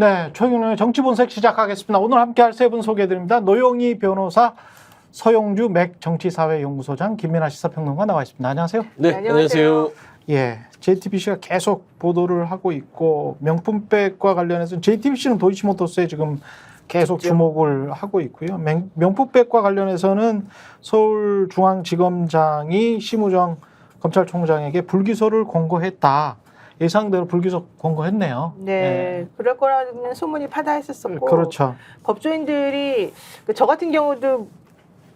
네, 최경영의 정치본색 시작하겠습니다. 오늘 함께할 세 분 소개해드립니다. 노영희 변호사, 서용주 맥 정치사회연구소장, 김민아 시사평론가 나와 있습니다. 안녕하세요. 네, 안녕하세요. 예, JTBC가 계속 보도를 하고 있고 명품백과 관련해서는 JTBC는 도이치모터스에 지금 계속 주목을 하고 있고요. 명품백과 관련해서는 서울중앙지검장이 심우정 검찰총장에게 불기소를 권고했다. 예상대로 불기소 권고했네요. 네, 그럴 거라는 소문이 파다했었었고, 그렇죠. 법조인들이 저 같은 경우도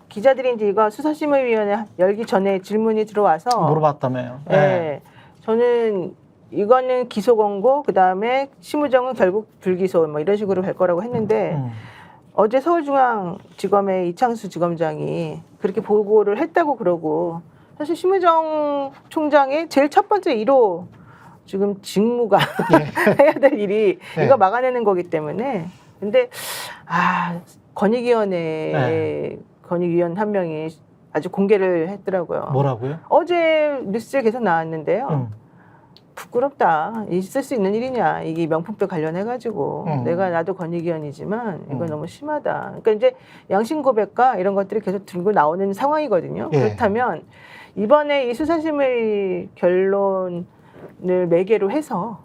기자들이 이제 이거 수사심의위원회 열기 전에 질문이 들어와서 물어봤다며요. 네, 저는 이거는 기소 권고, 그 다음에 심우정은 결국 불기소 뭐 이런 식으로 갈 거라고 했는데 어제 서울중앙지검의 이창수 지검장이 그렇게 보고를 했다고 그러고, 사실 심우정 총장의 제일 첫 번째 1호 지금 직무가 해야 될 일이 이거 막아내는 거기 때문에. 근데 권익위원회 권익위원 한 명이 아주 공개를 했더라고요. 뭐라고요? 어제 뉴스에 계속 나왔는데요. 부끄럽다. 있을 수 있는 일이냐. 이게 명품백 관련해가지고 나도 권익위원이지만 이건 너무 심하다. 그러니까 이제 양심 고백과 이런 것들이 계속 들고 나오는 상황이거든요. 그렇다면 이번에 이 수사심의 결론을 매개로 해서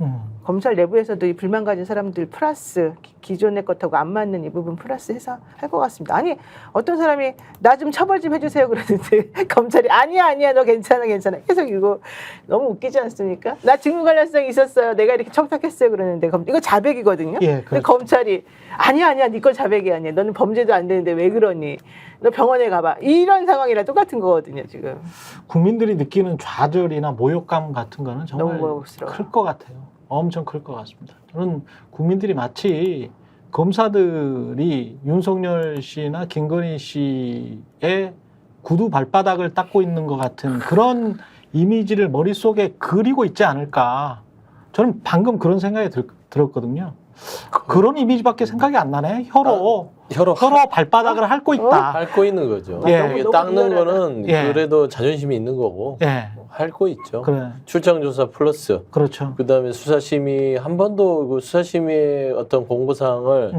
검찰 내부에서도 이 불만 가진 사람들 플러스 기존의 것하고 안 맞는 이 부분 플러스 해서 할 것 같습니다. 아니 어떤 사람이 나 좀 처벌 좀 해주세요 그러는데 검찰이 아니야 너 괜찮아 계속 이거 너무 웃기지 않습니까? 나 직무 관련성이 있었어요. 내가 이렇게 청탁했어요 그러는데 이거 자백이거든요. 그렇죠. 근데 검찰이 아니야 네 건 자백이 아니야. 너는 범죄도 안 되는데 왜 그러니? 너 병원에 가봐. 이런 상황이랑 똑같은 거거든요 지금. 국민들이 느끼는 좌절이나 모욕감 같은 거는 정말 클 것 같아요. 엄청 클 것 같습니다. 저는 국민들이 마치 검사들이 윤석열 씨나 김건희 씨의 구두 발바닥을 닦고 있는 것 같은 그런 이미지를 머릿속에 그리고 있지 않을까. 저는 방금 그런 생각이 들었거든요. 그런 이미지밖에 생각이 안 나네. 혀로 발바닥을 핥고 있다. 핥고 있는 거죠. 너무 닦는 거는 예. 그래도 자존심이 있는 거고 핥고 있죠. 그래. 출장조사 플러스 그렇죠. 그다음에 수사심의 한 번도 그 수사심의의 어떤 공고사항을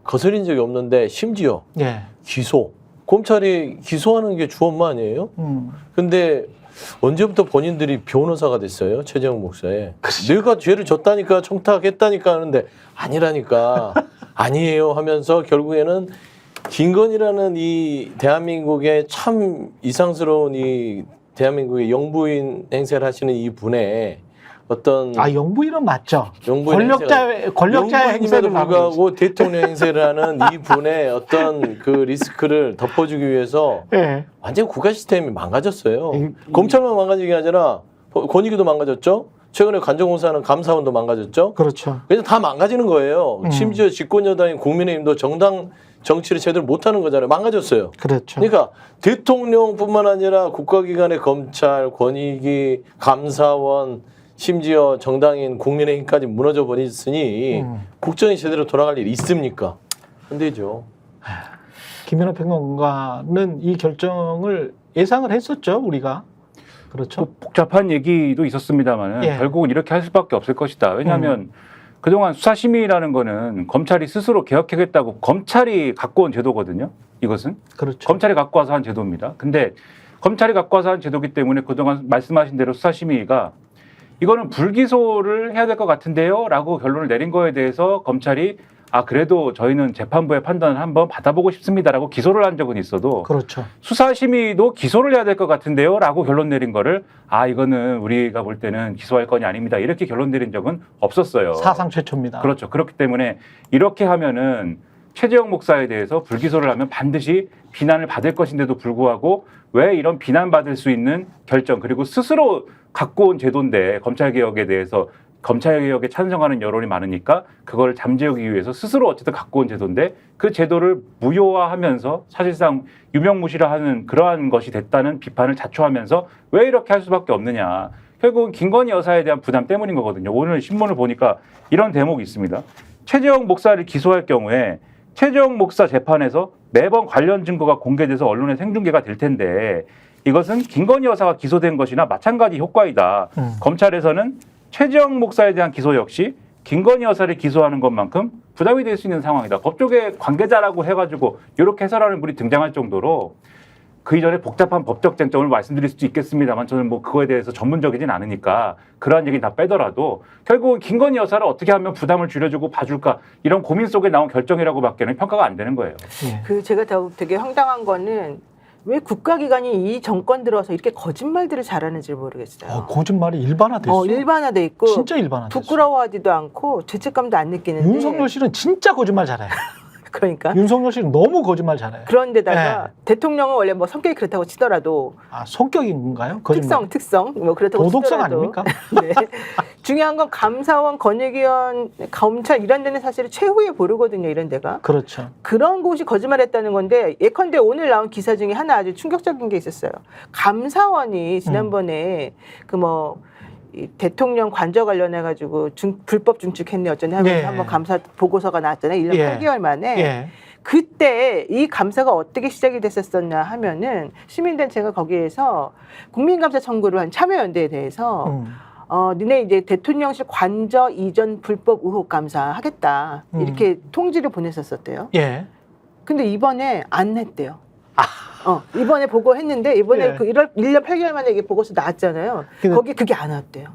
거스린 적이 없는데 심지어 기소 검찰이 기소하는 게 주 업무 아니에요? 근데 언제부터 본인들이 변호사가 됐어요? 최재형 목사에. 내가 죄를 졌다니까 청탁했다니까 하는데 아니라니까 아니에요 하면서 결국에는 김건희라는 이 대한민국의 참 이상스러운 이 대한민국의 영부인 행세를 하시는 이 분의 어떤 영부인은 맞죠. 권력자의 행세를 불구하고 대통령 행세를 하는 이 분의 어떤 그 리스크를 덮어주기 위해서 완전 국가 시스템이 망가졌어요. 검찰만 망가진 게 아니라 권익위도 망가졌죠. 최근에 관정공사는 감사원도 망가졌죠. 그렇죠. 그래서 다 망가지는 거예요. 심지어 집권여당인 국민의힘도 정당 정치를 제대로 못하는 거잖아요. 망가졌어요. 그렇죠. 그러니까 대통령뿐만 아니라 국가기관의 검찰, 권익위, 감사원, 심지어 정당인 국민의힘까지 무너져 버렸으니 국정이 제대로 돌아갈 일이 있습니까? 안 되죠. 김민하 평론가는 이 결정을 예상을 했었죠, 우리가. 그렇죠. 복잡한 얘기도 있었습니다만 결국은 이렇게 할 수밖에 없을 것이다. 왜냐하면 그동안 수사심의라는 거는 검찰이 스스로 개혁하겠다고 검찰이 갖고 온 제도거든요. 이것은. 그렇죠. 검찰이 갖고 와서 한 제도입니다. 근데 검찰이 갖고 와서 한 제도이기 때문에 그동안 말씀하신 대로 수사심의가 이거는 불기소를 해야 될 것 같은데요 라고 결론을 내린 거에 대해서 검찰이 그래도 저희는 재판부의 판단을 한번 받아보고 싶습니다라고 기소를 한 적은 있어도 그렇죠. 수사심의도 기소를 해야 될 것 같은데요 라고 결론 내린 거를 이거는 우리가 볼 때는 기소할 건이 아닙니다 이렇게 결론 내린 적은 없었어요. 사상 최초입니다. 그렇죠. 그렇기 때문에 이렇게 하면은 최재형 목사에 대해서 불기소를 하면 반드시 비난을 받을 것인데도 불구하고 왜 이런 비난받을 수 있는 결정 그리고 스스로 갖고 온 제도인데 검찰개혁에 대해서 검찰개혁에 찬성하는 여론이 많으니까 그걸 잠재우기 위해서 스스로 어쨌든 갖고 온 제도인데 그 제도를 무효화하면서 사실상 유명무실화하는 그러한 것이 됐다는 비판을 자초하면서 왜 이렇게 할 수밖에 없느냐. 결국은 김건희 여사에 대한 부담 때문인 거거든요. 오늘 신문을 보니까 이런 대목이 있습니다. 최재형 목사를 기소할 경우에 최재형 목사 재판에서 매번 관련 증거가 공개돼서 언론에 생중계가 될 텐데 이것은 김건희 여사가 기소된 것이나 마찬가지 효과이다. 검찰에서는 최재형 목사에 대한 기소 역시 김건희 여사를 기소하는 것만큼 부담이 될 수 있는 상황이다. 법조계 관계자라고 해가지고 이렇게 해설하는 분이 등장할 정도로 그 이전에 복잡한 법적 쟁점을 말씀드릴 수도 있겠습니다만 저는 뭐 그거에 대해서 전문적이진 않으니까 그러한 얘기는 다 빼더라도 결국은 김건희 여사를 어떻게 하면 부담을 줄여주고 봐줄까 이런 고민 속에 나온 결정이라고밖에는 평가가 안 되는 거예요. 그 제가 되게 황당한 거는 왜 국가기관이 이 정권 들어서 이렇게 거짓말들을 잘하는지 모르겠어요. 거짓말이 일반화됐어. 일반화돼 있고 진짜 일반화됐어. 부끄러워하지도 않고 죄책감도 안 느끼는데 윤석열 씨는 진짜 거짓말 잘해요. 그러니까 윤석열 씨는 너무 거짓말 잘해요. 그런데다가 대통령은 원래 뭐 성격이 그렇다고 치더라도 성격인가요? 거짓말. 특성 뭐 그렇다고 도덕성 치더라도 아닙니까? 네. 중요한 건 감사원, 권익위원, 검찰 이런 데는 사실 최후의 보루거든요. 이런 데가. 그렇죠. 그런 곳이 거짓말했다는 건데 예컨대 오늘 나온 기사 중에 하나 아주 충격적인 게 있었어요. 감사원이 지난번에 이 대통령 관저 관련해 가지고 불법 중축했네 어쩌네 하면서 한번 감사 보고서가 나왔잖아요. 1년 8개월 만에. 그때 이 감사가 어떻게 시작이 됐었었냐 하면은 시민단체가 거기에서 국민감사 청구를 한 참여연대에 대해서 니네 이제 대통령실 관저 이전 불법 의혹 감사하겠다 이렇게 통지를 보냈었대요. 근데 이번에 안 했대요. 이번에 보고했는데 이번에 그 1년 8개월 만에 이게 보고서 나왔잖아요. 거기 그게 안 왔대요.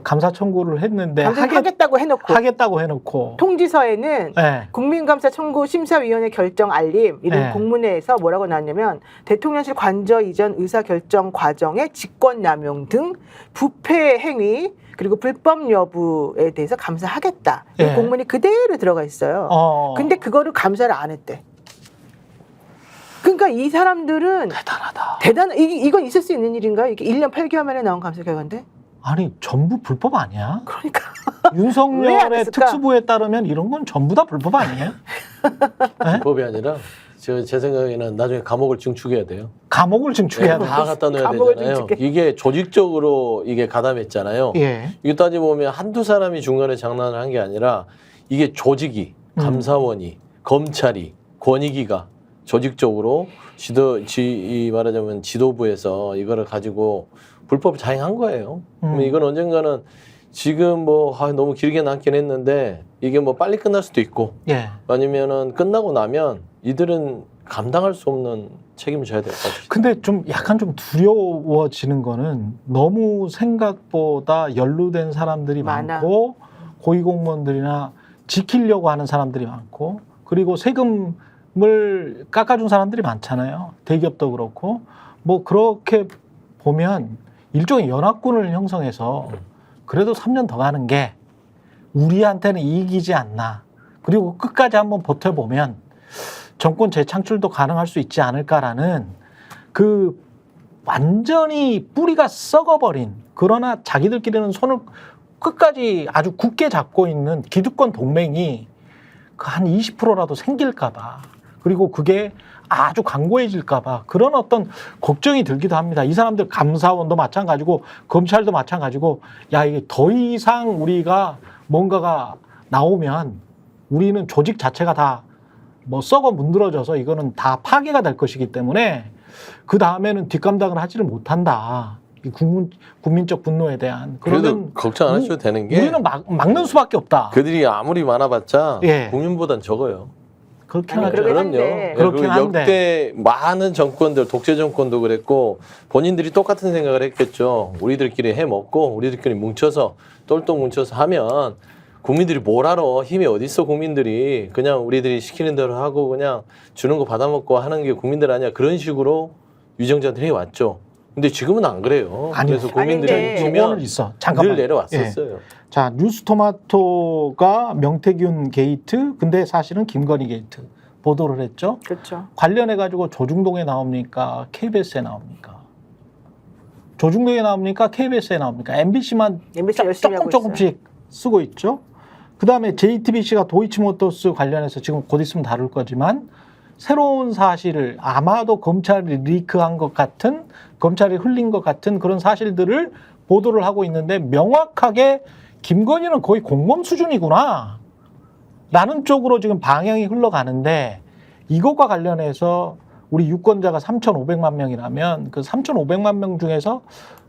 감사 청구를 했는데 하겠다고 해놓고 통지서에는 국민감사 청구 심사위원회 결정 알림 이런 공문에서 뭐라고 나왔냐면 대통령실 관저 이전 의사결정 과정의 직권남용 등 부패 행위 그리고 불법 여부에 대해서 감사하겠다. 이 공문이 그대로 들어가 있어요. 근데 그거를 감사를 안 했대. 그러니까 이 사람들은 대단하다. 이건 있을 수 있는 일인가? 이게 1년 8개월 만에 나온 감사 결과인데? 아니 전부 불법 아니야? 그러니까 윤석열의 특수부에 따르면 이런 건 전부 다 불법 아니에요? 불법이 아니라 제 생각에는 나중에 감옥을 증축해야 돼요. 감옥을 증축해야 돼요. 다 갖다 놓아야 되잖아요. 이게 조직적으로 이게 가담했잖아요. 이게 따지보면 한두 사람이 중간에 장난을 한 게 아니라 이게 조직이 감사원이 검찰이 권익위가 조직적으로 말하자면 지도부에서 이거를 가지고 불법 자행한 거예요. 그러면 이건 언젠가는 지금 너무 길게 남긴 했는데 이게 빨리 끝날 수도 있고 아니면은 끝나고 나면 이들은 감당할 수 없는 책임을 져야 될 것 같아요. 근데 좀 약간 좀 두려워지는 거는 너무 생각보다 연루된 사람들이 많고 고위공무원들이나 지키려고 하는 사람들이 많고 그리고 세금을 깎아준 사람들이 많잖아요. 대기업도 그렇고 그렇게 보면 일종의 연합군을 형성해서 그래도 3년 더 가는 게 우리한테는 이익이지 않나. 그리고 끝까지 한번 버텨보면 정권 재창출도 가능할 수 있지 않을까라는 그 완전히 뿌리가 썩어버린 그러나 자기들끼리는 손을 끝까지 아주 굳게 잡고 있는 기득권 동맹이 한 20%라도 생길까 봐. 그리고 그게 아주 강고해질까 봐 그런 어떤 걱정이 들기도 합니다. 이 사람들 감사원도 마찬가지고 검찰도 마찬가지고 이게 더 이상 우리가 뭔가가 나오면 우리는 조직 자체가 다 썩어 문드러져서 이거는 다 파괴가 될 것이기 때문에 그 다음에는 뒷감당을 하지를 못한다. 국민적 분노에 대한 그래도 걱정 안 하셔도 되는 게 우리는 막는 수밖에 없다. 그들이 아무리 많아봤자 국민보단 적어요. 그렇긴 하죠. 그럼요. 역대 많은 정권들, 독재 정권도 그랬고 본인들이 똑같은 생각을 했겠죠. 우리들끼리 해먹고 우리들끼리 뭉쳐서 똘똘 뭉쳐서 하면 국민들이 뭘 알아. 힘이 어디 있어 국민들이. 그냥 우리들이 시키는 대로 하고 그냥 주는 거 받아먹고 하는 게 국민들 아니야. 그런 식으로 유정자들이 왔죠. 근데 지금은 안 그래요. 그래서 국민들이 지면 늘 내려왔었어요. 자, 뉴스토마토가 명태균 게이트, 근데 사실은 김건희 게이트 보도를 했죠. 그렇죠. 관련해가지고 조중동에 나옵니까? KBS에 나옵니까? 조중동에 나옵니까? KBS에 나옵니까? MBC만 조금씩 쓰고 있죠. 그 다음에 JTBC가 도이치모터스 관련해서 지금 곧 있으면 다룰 거지만 새로운 사실을 아마도 검찰이 리크한 것 같은 검찰이 흘린 것 같은 그런 사실들을 보도를 하고 있는데 명확하게 김건희는 거의 공범 수준이구나 라는 쪽으로 지금 방향이 흘러가는데 이것과 관련해서 우리 유권자가 3,500만 명이라면 그 3,500만 명 중에서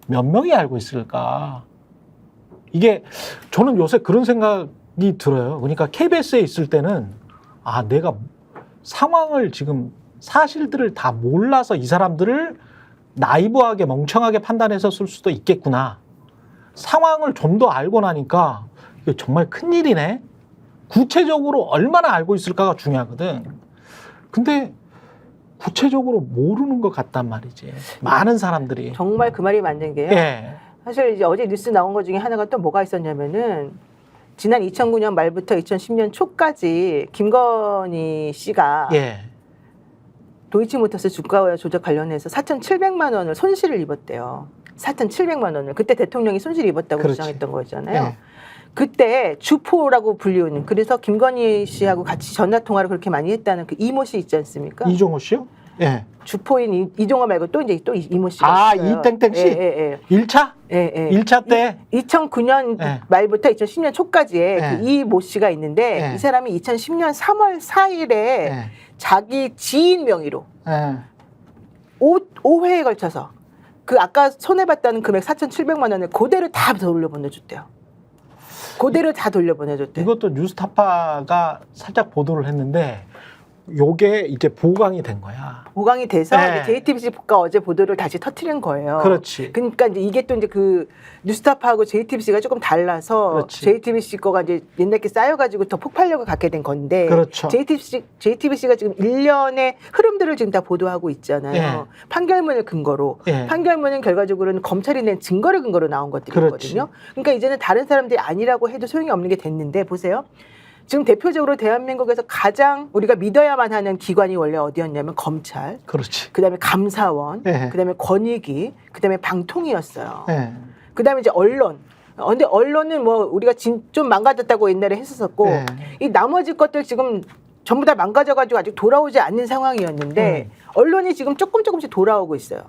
몇 명이 알고 있을까? 이게 저는 요새 그런 생각이 들어요. 그러니까 KBS에 있을 때는 내가 상황을 지금 사실들을 다 몰라서 이 사람들을 나이브하게 멍청하게 판단해서 쓸 수도 있겠구나. 상황을 좀 더 알고 나니까 이게 정말 큰일이네. 구체적으로 얼마나 알고 있을까가 중요하거든. 근데 구체적으로 모르는 것 같단 말이지. 많은 사람들이. 정말 그 말이 맞는 게요. 예. 사실 이제 어제 뉴스 나온 것 중에 하나가 또 뭐가 있었냐면은 지난 2009년 말부터 2010년 초까지 김건희 씨가 도이치모터스 주가 조작 관련해서 4,700만 원을 손실을 입었대요. 4,700만 원을. 그때 대통령이 손실을 입었다고 주장했던 거잖아요. 그때 주포라고 불리우는, 그래서 김건희 씨하고 같이 전화 통화를 그렇게 많이 했다는 그 이모 씨 있지 않습니까? 이종호 씨요? 예. 주포인 이종호 말고 또 이제 또 이모 씨가 있어요. 이땡땡 씨? 예. 1차? 예. 1차 때? 2009년 말부터 2010년 초까지에 그 이모 씨가 있는데 이 사람이 2010년 3월 4일에 자기 지인 명의로 5회에 걸쳐서 그 아까 손해봤다는 금액 4,700만 원을 그대로 다 돌려보내줬대요. 그대로 다 돌려보내줬대요. 이것도 뉴스타파가 살짝 보도를 했는데 요게 이제 보강이 된 거야. 보강이 돼서 JTBC가 어제 보도를 다시 터뜨린 거예요. 그렇지. 그러니까 이제 이게 또 이제 그 뉴스타파하고 JTBC가 조금 달라서 그렇지. JTBC 거가 이제 옛날 게 쌓여가지고 더 폭발력을 갖게 된 건데. 그렇죠. JTBC가 지금 일련의 흐름들을 지금 다 보도하고 있잖아요. 판결문을 근거로. 판결문은 결과적으로는 검찰이 낸 증거를 근거로 나온 것들이거든요. 그러니까 이제는 다른 사람들이 아니라고 해도 소용이 없는 게 됐는데 보세요. 지금 대표적으로 대한민국에서 가장 우리가 믿어야만 하는 기관이 원래 어디였냐면 검찰, 그렇지. 그다음에 감사원, 그다음에 권익위, 그다음에 방통위였어요. 그다음에 이제 언론. 근데 언론은 뭐 우리가 좀 망가졌다고 옛날에 했었고 이 나머지 것들 지금 전부 다 망가져가지고 아직 돌아오지 않는 상황이었는데 언론이 지금 조금씩 돌아오고 있어요.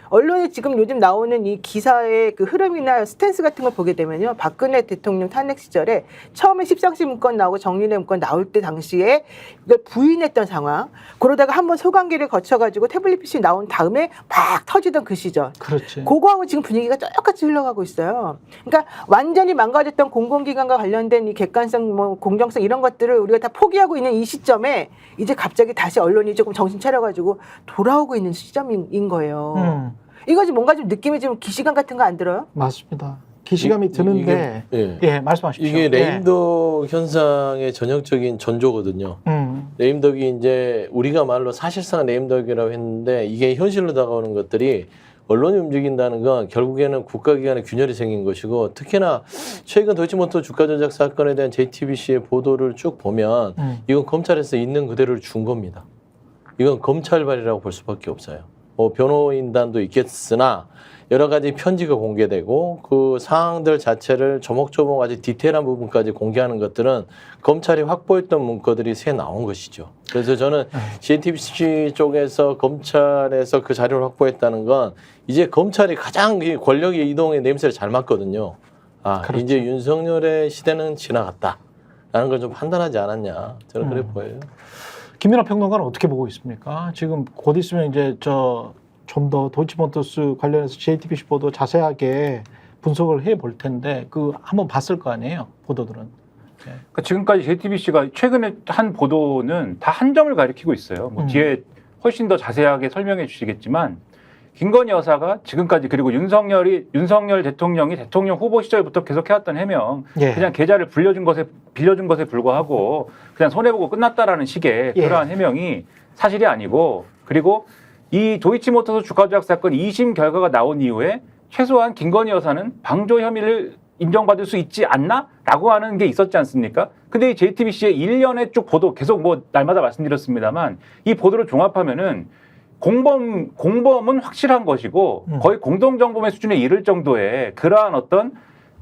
언론에 지금 요즘 나오는 이 기사의 그 흐름이나 스탠스 같은 걸 보게 되면요. 박근혜 대통령 탄핵 시절에 처음에 십상시 문건 나오고 정리된 문건 나올 때 당시에 이걸 부인했던 상황. 그러다가 한번 소관계를 거쳐가지고 태블릿 PC 나온 다음에 막 터지던 그 시절. 그렇지. 그거하고 지금 분위기가 똑같이 흘러가고 있어요. 그러니까 완전히 망가졌던 공공기관과 관련된 이 객관성, 뭐 공정성 이런 것들을 우리가 다 포기하고 있는 이 시점에 이제 갑자기 다시 언론이 조금 정신 차려가지고 돌아오고 있는 시점인 거예요. 이거 좀 뭔가 좀 느낌이 좀 기시감 같은 거 안 들어요? 맞습니다. 기시감이 드는데 말씀하십시오. 이게 레임덕 현상의 전형적인 전조거든요. 레임덕이 이제 우리가 말로 사실상 레임덕이라고 했는데 이게 현실로 다가오는 것들이 언론이 움직인다는 건 결국에는 국가기관의 균열이 생긴 것이고 특히나 최근 도이치모터 주가 조작 사건에 대한 JTBC의 보도를 쭉 보면 이건 검찰에서 있는 그대로를 준 겁니다. 이건 검찰발이라고 볼 수밖에 없어요. 뭐 변호인단도 있겠으나 여러 가지 편지가 공개되고 그 사항들 자체를 조목조목 아주 디테일한 부분까지 공개하는 것들은 검찰이 확보했던 문건들이 새 나온 것이죠. 그래서 저는 JTBC 쪽에서 검찰에서 그 자료를 확보했다는 건 이제 검찰이 가장 권력의 이동의 냄새를 잘 맡거든요. 그렇죠. 이제 윤석열의 시대는 지나갔다라는 걸 좀 판단하지 않았냐. 저는 그래 보여요. 김민하 평론가는 어떻게 보고 있습니까? 지금 곧 있으면 이제 좀 더 도이치모터스 관련해서 JTBC 보도 자세하게 분석을 해볼 텐데 그 한번 봤을 거 아니에요, 보도들은. 그러니까 지금까지 JTBC가 최근에 한 보도는 다 한 점을 가리키고 있어요. 뭐 뒤에 훨씬 더 자세하게 설명해 주시겠지만 김건희 여사가 지금까지 그리고 윤석열 대통령이 대통령 후보 시절부터 계속 해왔던 해명 그냥 계좌를 빌려준 것에 불과하고 그냥 손해보고 끝났다라는 식의 그러한 해명이 사실이 아니고 그리고 이 도이치모터스 주가 조작 사건 2심 결과가 나온 이후에 최소한 김건희 여사는 방조 혐의를 인정받을 수 있지 않나? 라고 하는 게 있었지 않습니까? 근데 이 JTBC의 1년의 쭉 보도 계속 뭐 날마다 말씀드렸습니다만 이 보도를 종합하면은 공범은 확실한 것이고 거의 공동정범의 수준에 이를 정도의 그러한 어떤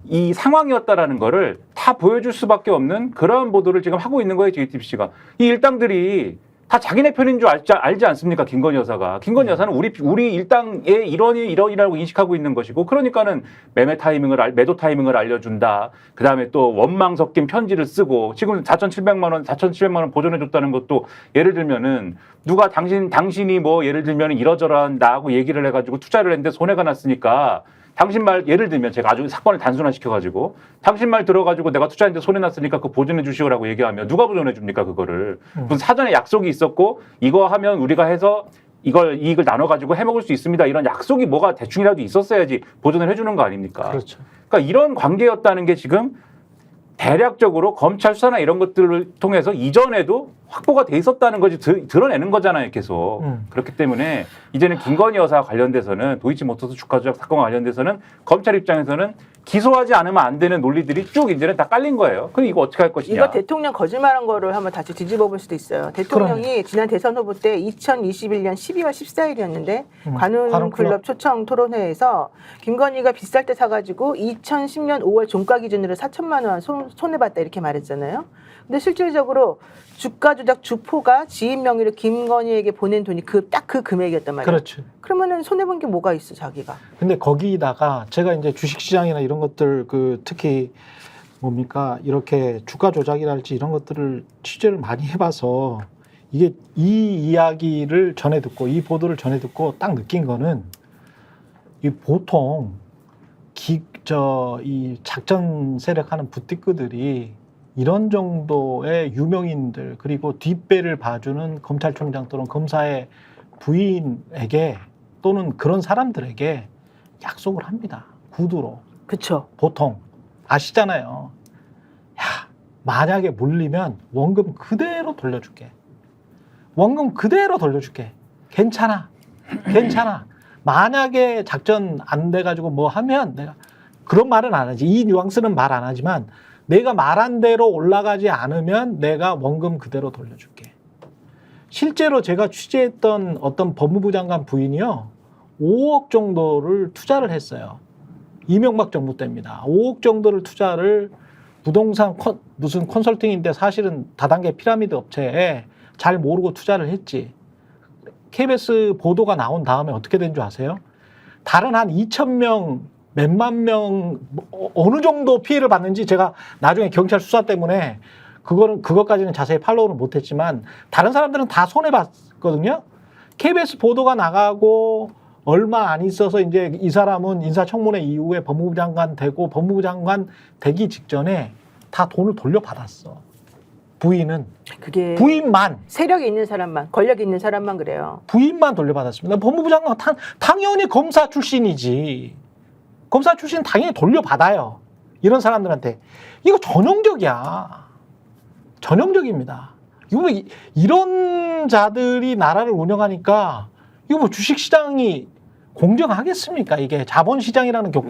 이 상황이었다라는 거를 다 보여줄 수밖에 없는 그러한 보도를 지금 하고 있는 거예요, JTBC가. 이 일당들이 다 자기네 편인 줄 알지 않습니까? 김건희 여사가. 김건희 여사는 우리 일당의 일원이라고 인식하고 있는 것이고 그러니까는 매도 타이밍을 알려준다. 그다음에 또 원망 섞인 편지를 쓰고 지금 4,700만 원 보존해줬다는 것도 예를 들면은 누가 당신이 뭐 예를 들면 이러저러한 나하고 얘기를 해가지고 투자를 했는데 손해가 났으니까 당신 말 예를 들면 제가 아주 사건을 단순화시켜가지고 당신 말 들어가지고 내가 투자했는데 손해났으니까 그거 보존해 주시오라고 얘기하면 누가 보존해 줍니까 그거를. 무슨 사전에 약속이 있었고 이거 하면 우리가 해서 이걸 이익을 나눠가지고 해먹을 수 있습니다. 이런 약속이 뭐가 대충이라도 있었어야지 보존을 해주는 거 아닙니까? 그렇죠. 그러니까 이런 관계였다는 게 지금 대략적으로 검찰 수사나 이런 것들을 통해서 이전에도 확보가 돼 있었다는 것이 드러내는 거잖아요, 계속. 그렇기 때문에 이제는 김건희 여사 관련돼서는 도이치모터스 주가 조작 사건과 관련돼서는 검찰 입장에서는 기소하지 않으면 안 되는 논리들이 쭉 이제는 다 깔린 거예요. 그럼 이거 어떻게 할 것이냐? 이거 대통령 거짓말한 거를 한번 다시 뒤집어 볼 수도 있어요. 대통령이 지난 대선 후보 때 2021년 12월 14일이었는데 관훈클럽 초청 토론회에서 김건희가 비쌀 때 사가지고 2010년 5월 종가 기준으로 4천만 원 손해봤다 이렇게 말했잖아요. 근데 실질적으로 주가 조작 주포가 지인 명의로 김건희에게 보낸 돈이 딱 그 금액이었단 말이에요. 그렇죠. 그러면은 손해본 게 뭐가 있어 자기가? 근데 거기다가 제가 이제 주식시장이나 이런 것들 특히 뭡니까 이렇게 주가 조작이랄지 이런 것들을 취재를 많이 해봐서 이게 이 이야기를 전해 듣고 이 보도를 전해 듣고 딱 느낀 거는 이 보통 이 작전 세력하는 부티크들이 이런 정도의 유명인들 그리고 뒷배를 봐주는 검찰총장 또는 검사의 부인에게 또는 그런 사람들에게 약속을 합니다. 구두로. 그렇죠. 보통 아시잖아요. 야, 만약에 물리면 원금 그대로 돌려줄게. 원금 그대로 돌려줄게. 괜찮아. 괜찮아. 만약에 작전 안 돼가지고 뭐 하면 내가 그런 말은 안 하지. 이 뉘앙스는 말 안 하지만 내가 말한 대로 올라가지 않으면 내가 원금 그대로 돌려줄게. 실제로 제가 취재했던 어떤 법무부 장관 부인이요. 5억 정도를 투자를 했어요. 이명박 정부 때입니다. 5억 정도를 투자를 부동산 무슨 컨설팅인데 사실은 다단계 피라미드 업체에 잘 모르고 투자를 했지. KBS 보도가 나온 다음에 어떻게 된 줄 아세요? 다른 한 2,000명, 몇만 명 어느 정도 피해를 받는지 제가 나중에 경찰 수사 때문에 그것까지는 자세히 팔로우는 못했지만 다른 사람들은 다 손해봤거든요. KBS 보도가 나가고 얼마 안 있어서 이제 이 사람은 인사청문회 이후에 법무부 장관 되고 법무부 장관 되기 직전에 다 돈을 돌려받았어. 부인은. 그게 부인만. 세력이 있는 사람만, 권력이 있는 사람만 그래요. 부인만 돌려받았습니다. 법무부 장관 당연히 검사 출신이지. 검사 출신 당연히 돌려받아요. 이런 사람들한테. 이거 전형적이야. 전형적입니다. 이거 뭐 이런 자들이 나라를 운영하니까 이거 뭐 주식시장이 공정하겠습니까? 이게 자본시장이라는 게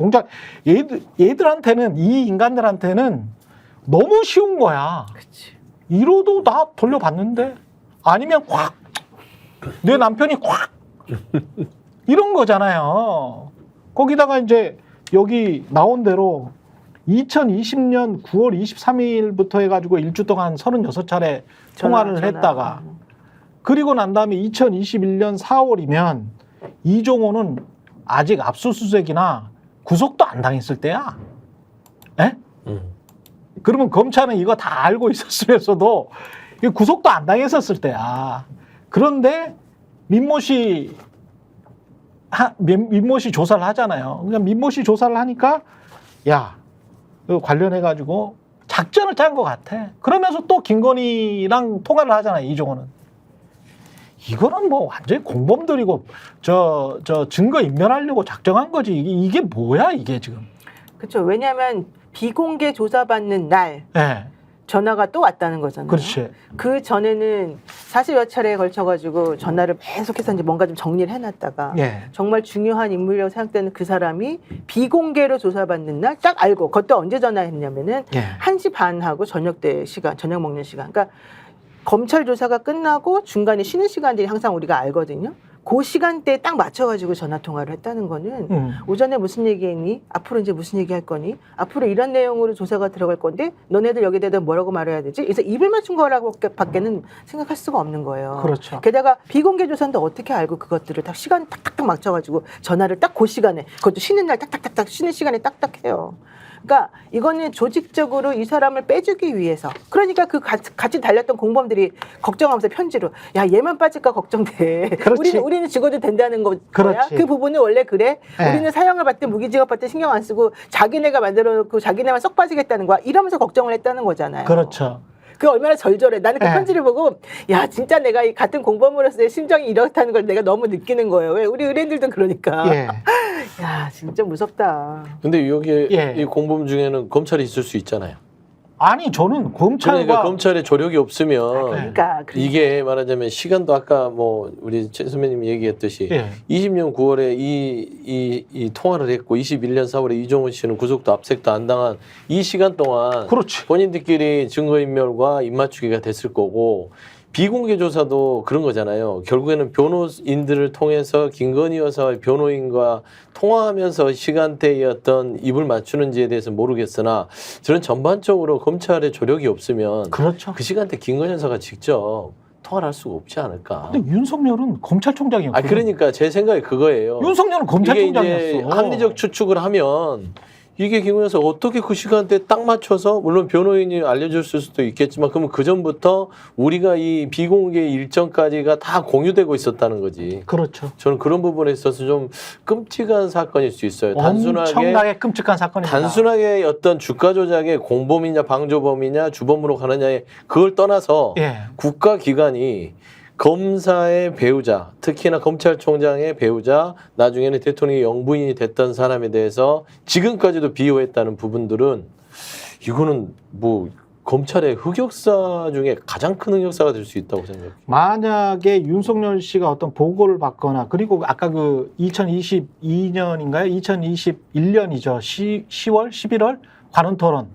얘들한테는 이 인간들한테는 너무 쉬운 거야. 그치. 이러도 나 돌려받는데 아니면 콱 내 남편이 콱 이런 거잖아요. 거기다가 이제 여기 나온 대로 2020년 9월 23일부터 해가지고 일주 동안 36차례 통화를 했다가 그리고 난 다음에 2021년 4월이면 이종호는 아직 압수수색이나 구속도 안 당했을 때야. 에? 그러면 검찰은 이거 다 알고 있었으면서도 구속도 안 당했었을 때야. 그런데 민모 씨 조사를 하잖아요. 그냥 민모 씨 조사를 하니까 야, 관련해가지고 작전을 짠 것 같아. 그러면서 또 김건희랑 통화를 하잖아요. 이종호는. 이거는 뭐 완전히 공범들이고 저 증거 인멸하려고 작정한 거지. 이게 뭐야 이게 지금. 그렇죠. 왜냐하면 비공개 조사받는 날 네. 전화가 또 왔다는 거잖아요. 그렇지. 그 전에는 40여 차례에 걸쳐가지고 전화를 계속해서 이제 뭔가 좀 정리를 해놨다가 네. 정말 중요한 인물이라고 생각되는 그 사람이 비공개로 조사받는 날 딱 알고 그것도 언제 전화했냐면은 네. 1시 반하고 저녁 때 시간, 저녁 먹는 시간. 그러니까 검찰 조사가 끝나고 중간에 쉬는 시간들이 항상 우리가 알거든요. 그 시간대에 딱 맞춰가지고 전화 통화를 했다는 거는 오전에 무슨 얘기했니? 앞으로 이제 무슨 얘기할 거니? 앞으로 이런 내용으로 조사가 들어갈 건데 너네들 여기에 대해서 뭐라고 말해야 되지? 그래서 입을 맞춘 거라고 밖에는 생각할 수가 없는 거예요. 그렇죠. 게다가 비공개 조사인데 어떻게 알고 그것들을 딱 시간 딱딱딱 맞춰가지고 전화를 딱 그 시간에 그것도 쉬는 날 딱딱딱딱 쉬는 시간에 딱딱 해요. 그러니까 이거는 조직적으로 이 사람을 빼주기 위해서. 그러니까 그 같이 달렸던 공범들이 걱정하면서 편지로 야 얘만 빠질까 걱정돼. 우리는 죽어도 된다는 거야. 그 부분은 원래 그래. 네. 우리는 사형을 받든 무기징역 받든 신경 안 쓰고 자기네가 만들어놓고 자기네만 쏙 빠지겠다는 거야. 이러면서 걱정을 했다는 거잖아요. 그렇죠. 그 얼마나 절절해. 나는 그 편지를 보고 야 진짜 내가 이 같은 공범으로서의 심정이 이렇다는 걸 내가 너무 느끼는 거예요. 왜 우리 의뢰인들도 그러니까. 야 진짜 무섭다. 근데 여기 이 공범 중에는 검찰이 있을 수 있잖아요. 아니 저는 검찰과 그러니까 검찰의 조력이 없으면 그러니까. 이게 말하자면 시간도 아까 뭐 우리 최 선배님이 얘기했듯이 20년 9월에 이 통화를 했고 21년 4월에 이종훈 씨는 구속도 압색도 안 당한 이 시간 동안 그렇지. 본인들끼리 증거인멸과 입맞추기가 됐을 거고 비공개 조사도 그런 거잖아요. 결국에는 변호인들을 통해서 김건희 여사의 변호인과 통화하면서 시간대의 어떤 입을 맞추는지에 대해서 모르겠으나 저는 전반적으로 검찰의 조력이 없으면 그렇죠. 그 시간대 김건희 여사가 직접 통화를 할 수가 없지 않을까. 근데 윤석열은 검찰총장이었거든요. 그러니까 제 생각이 그거예요. 윤석열은 검찰총장이었어. 이게 이제 합리적 추측을 하면 이게 김건희 여사 어떻게 그 시간대에 딱 맞춰서 물론 변호인이 알려줬을 수도 있겠지만 그러면 그 전부터 우리가 이 비공개 일정까지가 다 공유되고 있었다는 거지. 그렇죠. 저는 그런 부분에 있어서 좀 끔찍한 사건일 수 있어요. 엄청나게 끔찍한 사건입니다. 단순하게 어떤 주가 조작의 공범이냐 방조범이냐 주범으로 가느냐에 그걸 떠나서 국가기관이 검사의 배우자, 특히나 검찰총장의 배우자, 나중에는 대통령의 영부인이 됐던 사람에 대해서 지금까지도 비호했다는 부분들은 이거는 뭐 검찰의 흑역사 중에 가장 큰 흑역사가 될 수 있다고 생각해요. 만약에 윤석열 씨가 어떤 보고를 받거나 그리고 아까 그 2022년인가요? 2021년이죠. 10월, 11월 관훈 토론.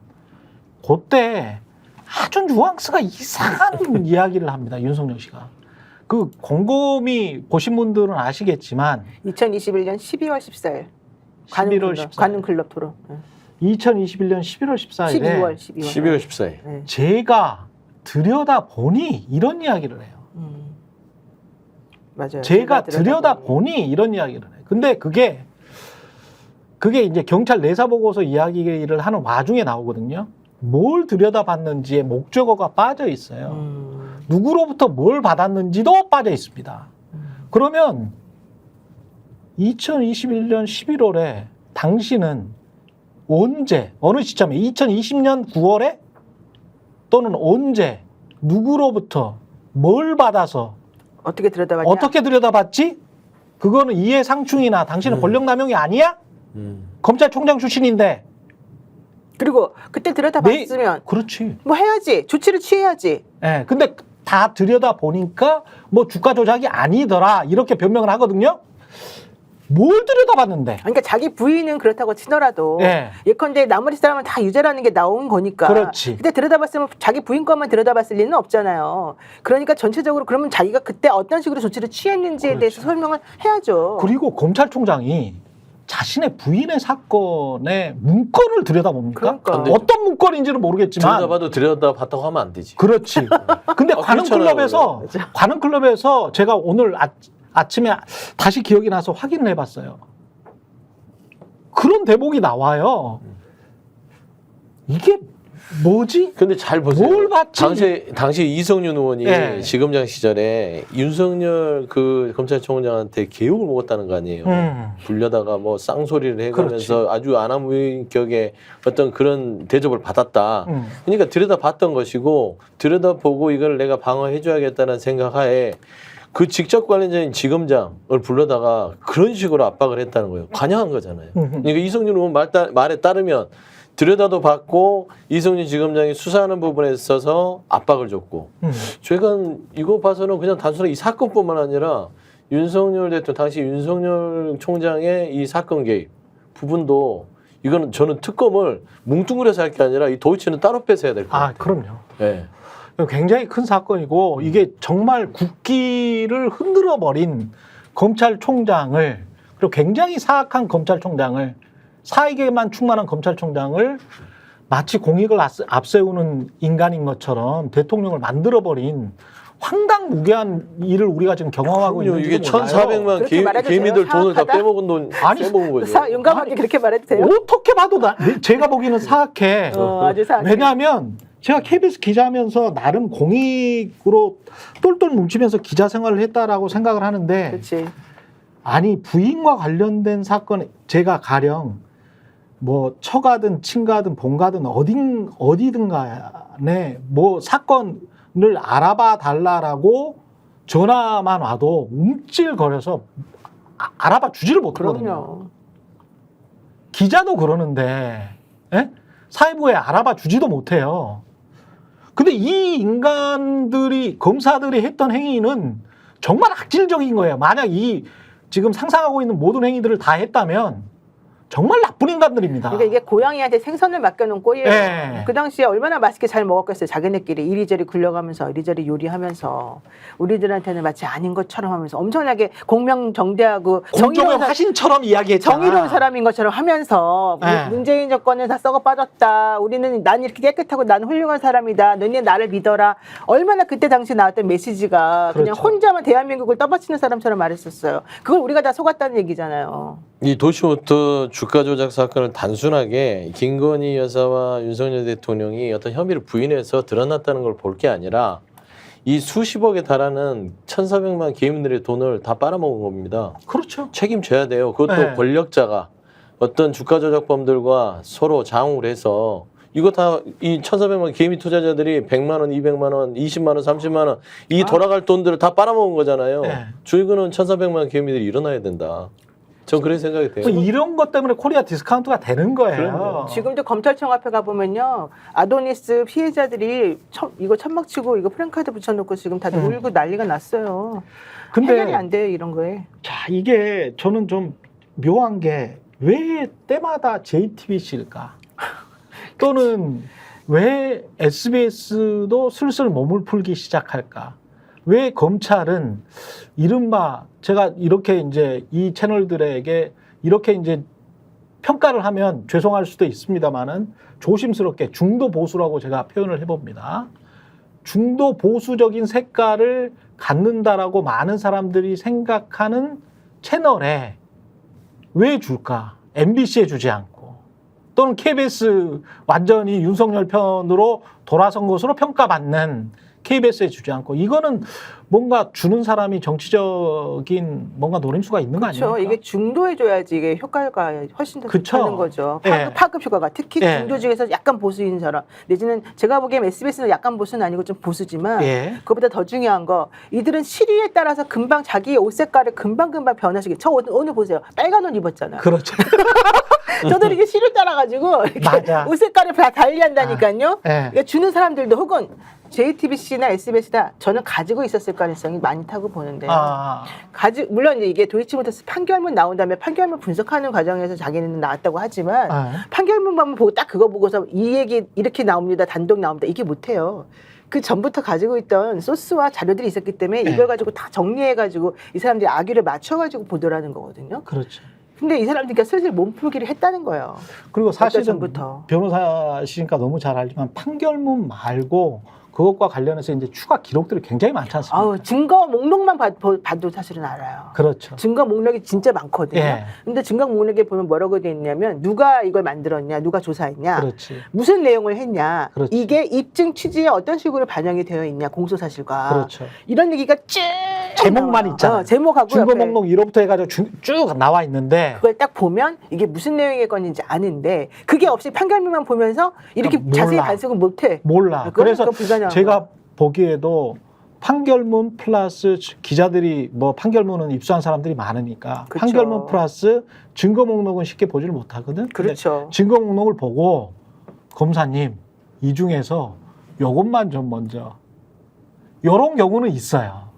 그때 아주 뉘앙스가 이상한 이야기를 합니다. 윤석열 씨가. 그 곰곰이 보신 분들은 아시겠지만 2021년 12월 14일 11월 14일 관훈 클럽 토론 2021년 11월 14일에 12월 14일 제가 들여다보니 이런 이야기를 해요. 맞아요. 제가 들여다보니 이런 이야기를 해요. 근데 그게 이제 경찰 내사보고서 이야기를 하는 와중에 나오거든요. 뭘 들여다봤는지의 목적어가 빠져 있어요. 누구로부터 뭘 받았는지도 빠져 있습니다. 그러면 2021년 11월에 당신은 언제, 어느 시점에 2020년 9월에 또는 언제 누구로부터 뭘 받아서 어떻게 들여다봤냐? 어떻게 들여다봤지? 그거는 이해상충이나 당신은 권력남용이 아니야? 검찰총장 출신인데. 그리고 그때 들여다봤으면 그렇지. 뭐 해야지. 조치를 취해야지. 네, 근데 다 들여다보니까 뭐 주가 조작이 아니더라 이렇게 변명을 하거든요. 뭘 들여다봤는데? 그러니까 자기 부인은 그렇다고 치더라도 예컨대 나머지 사람은 다 유죄라는 게 나온 거니까. 그렇지. 그때 들여다봤으면 자기 부인 것만 들여다봤을 리는 없잖아요. 그러니까 전체적으로 그러면 자기가 그때 어떤 식으로 조치를 취했는지에 대해서 설명을 해야죠. 그리고 검찰총장이 자신의 부인의 사건의 문건을 들여다봅니까? 그러니까. 어떤 문건인지는 모르겠지만 들여다봐도 들여다봤다고 하면 안 되지. 그렇지. 근데 관훈클럽에서 제가 오늘 아침에 다시 기억이 나서 확인을 해봤어요. 그런 대목이 나와요. 이게 뭐지? 근데 잘 보세요. 뭘 봤지? 당시 이성윤 의원이 지검장 시절에 윤석열 그 검찰총장한테 개욕을 먹었다는 거 아니에요. 불려다가 뭐 쌍소리를 해가면서 아주 아나무인격의 어떤 그런 대접을 받았다. 그러니까 들여다봤던 것이고 들여다보고 이걸 내가 방어해줘야겠다는 생각하에 그 직접 관련자인 지검장을 불러다가 그런 식으로 압박을 했다는 거예요. 관여한 거잖아요. 그러니까 이성윤 의원 말에 따르면 들여다도 받고 이성윤 지검장이 수사하는 부분에 있어서 압박을 줬고 제가 이거 봐서는 그냥 단순하게 이 사건뿐만 아니라 윤석열 대통령 당시 윤석열 총장의 이 사건 개입 부분도 이거는 저는 특검을 뭉뚱그려서 할 게 아니라 이 도이치는 따로 빼서 해야 될 것 같아요. 그럼요. 네. 굉장히 큰 사건이고 이게 정말 국기를 흔들어버린 검찰총장을 그리고 굉장히 사악한 검찰총장을 사익에만 충만한 검찰총장을 마치 공익을 앞세우는 인간인 것처럼 대통령을 만들어버린 황당무계한 일을 우리가 지금 경험하고 있는 이게 줄 몰라요. 1,400만 개미들 돈을 다 빼먹은 돈 빼먹은 거죠. 용감하게 그렇게 말해도 돼요? 어떻게 봐도 제가 보기에는 사악해. 아주 사악해. 왜냐하면 제가 KBS 기자하면서 나름 공익으로 똘똘 뭉치면서 기자 생활을 했다라고 생각을 하는데 그렇지. 아니 부인과 관련된 사건 제가 가령 뭐 처가든 친가든 본가든 어디든 간에 뭐 사건을 알아봐 달라라고 전화만 와도 움찔거려서 알아봐 주지를 못하거든요. 그럼요. 기자도 그러는데 사회부에 알아봐 주지도 못해요. 근데 이 인간들이 검사들이 했던 행위는 정말 악질적인 거예요. 만약 이 지금 상상하고 있는 모든 행위들을 다 했다면 정말 나쁜 인간들입니다. 그러니까 이게 고양이한테 생선을 맡겨놓은 꼴이에요. 네. 그 당시에 얼마나 맛있게 잘 먹었겠어요. 자기네끼리 이리저리 굴려가면서 이리저리 요리하면서 우리들한테는 마치 아닌 것처럼 하면서 엄청나게 공명정대하고 공정의 화신처럼 이야기했잖아. 정의로운 사람인 것처럼 하면서 네. 문재인 정권은 다 썩어 빠졌다. 우리는 난 이렇게 깨끗하고 난 훌륭한 사람이다. 너네 나를 믿어라. 얼마나 그때 당시 나왔던 메시지가 그냥 그렇죠. 혼자만 대한민국을 떠받치는 사람처럼 말했었어요. 그걸 우리가 다 속았다는 얘기잖아요. 이 도시모터 주가 조작 사건을 단순하게 김건희 여사와 윤석열 대통령이 어떤 혐의를 부인해서 드러났다는 걸 볼 게 아니라 이 수십억에 달하는 1,400만 개인들의 돈을 다 빨아먹은 겁니다. 그렇죠. 책임져야 돼요. 그것도 네. 권력자가 어떤 주가 조작범들과 서로 장을 해서 이거 다 이 1,400만 개미 투자자들이 100만 원, 200만 원, 20만 원, 30만 원 이 돌아갈 돈들을 다 빨아먹은 거잖아요. 네. 주의그는 1,400만 개미들이 일어나야 된다. 전 그런 생각이 돼요. 이런 것 때문에 코리아 디스카운트가 되는 거예요. 그럼요. 지금도 검찰청 앞에 가보면요. 아도니스 피해자들이 이거 천막치고 이거 프랭카드 붙여놓고 지금 다들 울고 난리가 났어요. 근데 해결이 안 돼요, 이런 거에. 자, 이게 저는 좀 묘한 게 왜 때마다 JTBC일까? 또는 왜 SBS도 슬슬 몸을 풀기 시작할까? 왜 검찰은 이른바 제가 이렇게 이제 이 채널들에게 이렇게 이제 평가를 하면 죄송할 수도 있습니다만은 조심스럽게 중도 보수라고 제가 표현을 해봅니다. 중도 보수적인 색깔을 갖는다라고 많은 사람들이 생각하는 채널에 왜 줄까? MBC에 주지 않고 또는 KBS 완전히 윤석열 편으로 돌아선 것으로 평가받는 KBS에 주지 않고 이거는 뭔가 주는 사람이 정치적인 뭔가 노림수가 있는 거 아닙니까? 그렇죠. 이게 중도에 줘야지 이게 효과가 훨씬 더 그쵸. 좋다는 거죠. 예. 파급 효과가 특히 예. 중도 중에서 약간 보수인 사람 내지는 제가 보기엔 SBS는 약간 보수는 아니고 좀 보수지만 예. 그것보다 더 중요한 거 이들은 시류에 따라서 금방 자기 옷 색깔을 금방금방 변화시켜. 저 오늘 보세요. 빨간 옷 입었잖아요. 그렇죠. 저도 이렇게 시류 따라가지고 이렇게 맞아. 옷 색깔을 다 달리한다니까요. 예. 그러니까 주는 사람들도 혹은 JTBC나 SBS다 저는 가지고 있었을 가능성이 많다고 보는데 물론 이제 이게 도이치모터스 판결문 나온 다음에 판결문 분석하는 과정에서 자기는 나왔다고 하지만 판결문만 보고 딱 그거 보고서 이 얘기 이렇게 나옵니다. 단독 나옵니다. 이게 못해요. 그 전부터 가지고 있던 소스와 자료들이 있었기 때문에 이걸 가지고 다 정리해가지고 이 사람들이 악유를 맞춰가지고 보도라는 거거든요. 그렇죠. 근데 이 사람들이 슬슬 몸풀기를 했다는 거예요. 그리고 사실은 전부터. 변호사시니까 너무 잘 알지만 판결문 말고 그것과 관련해서 이제 추가 기록들이 굉장히 많지 않습니까? 아우, 증거 목록만 봐도 사실은 알아요. 그렇죠. 증거 목록이 진짜 많거든요. 예. 근데 증거 목록에 보면 뭐라고 돼 있냐면 누가 이걸 만들었냐, 누가 조사했냐, 그렇지. 무슨 내용을 했냐, 그렇지. 이게 입증 취지에 어떤 식으로 반영이 되어 있냐, 공소 사실과 그렇죠. 이런 얘기가 쭉 제목만 나와요. 있잖아요. 제목하고 증거 옆에 목록 1호부터 해가지고 쭉 나와 있는데 그걸 딱 보면 이게 무슨 내용의 건인지 아는데 그게 없이 판결문만 보면서 이렇게 몰라. 자세히 반성을 못해. 몰라. 그건 그래서 불가능한 제가 거야. 보기에도 판결문 플러스 기자들이 뭐 판결문은 입수한 사람들이 많으니까 그쵸. 판결문 플러스 증거 목록은 쉽게 보지를 못하거든. 근데 그렇죠. 증거 목록을 보고 검사님 이 중에서 요것만 좀 먼저 요런 경우는 있어요.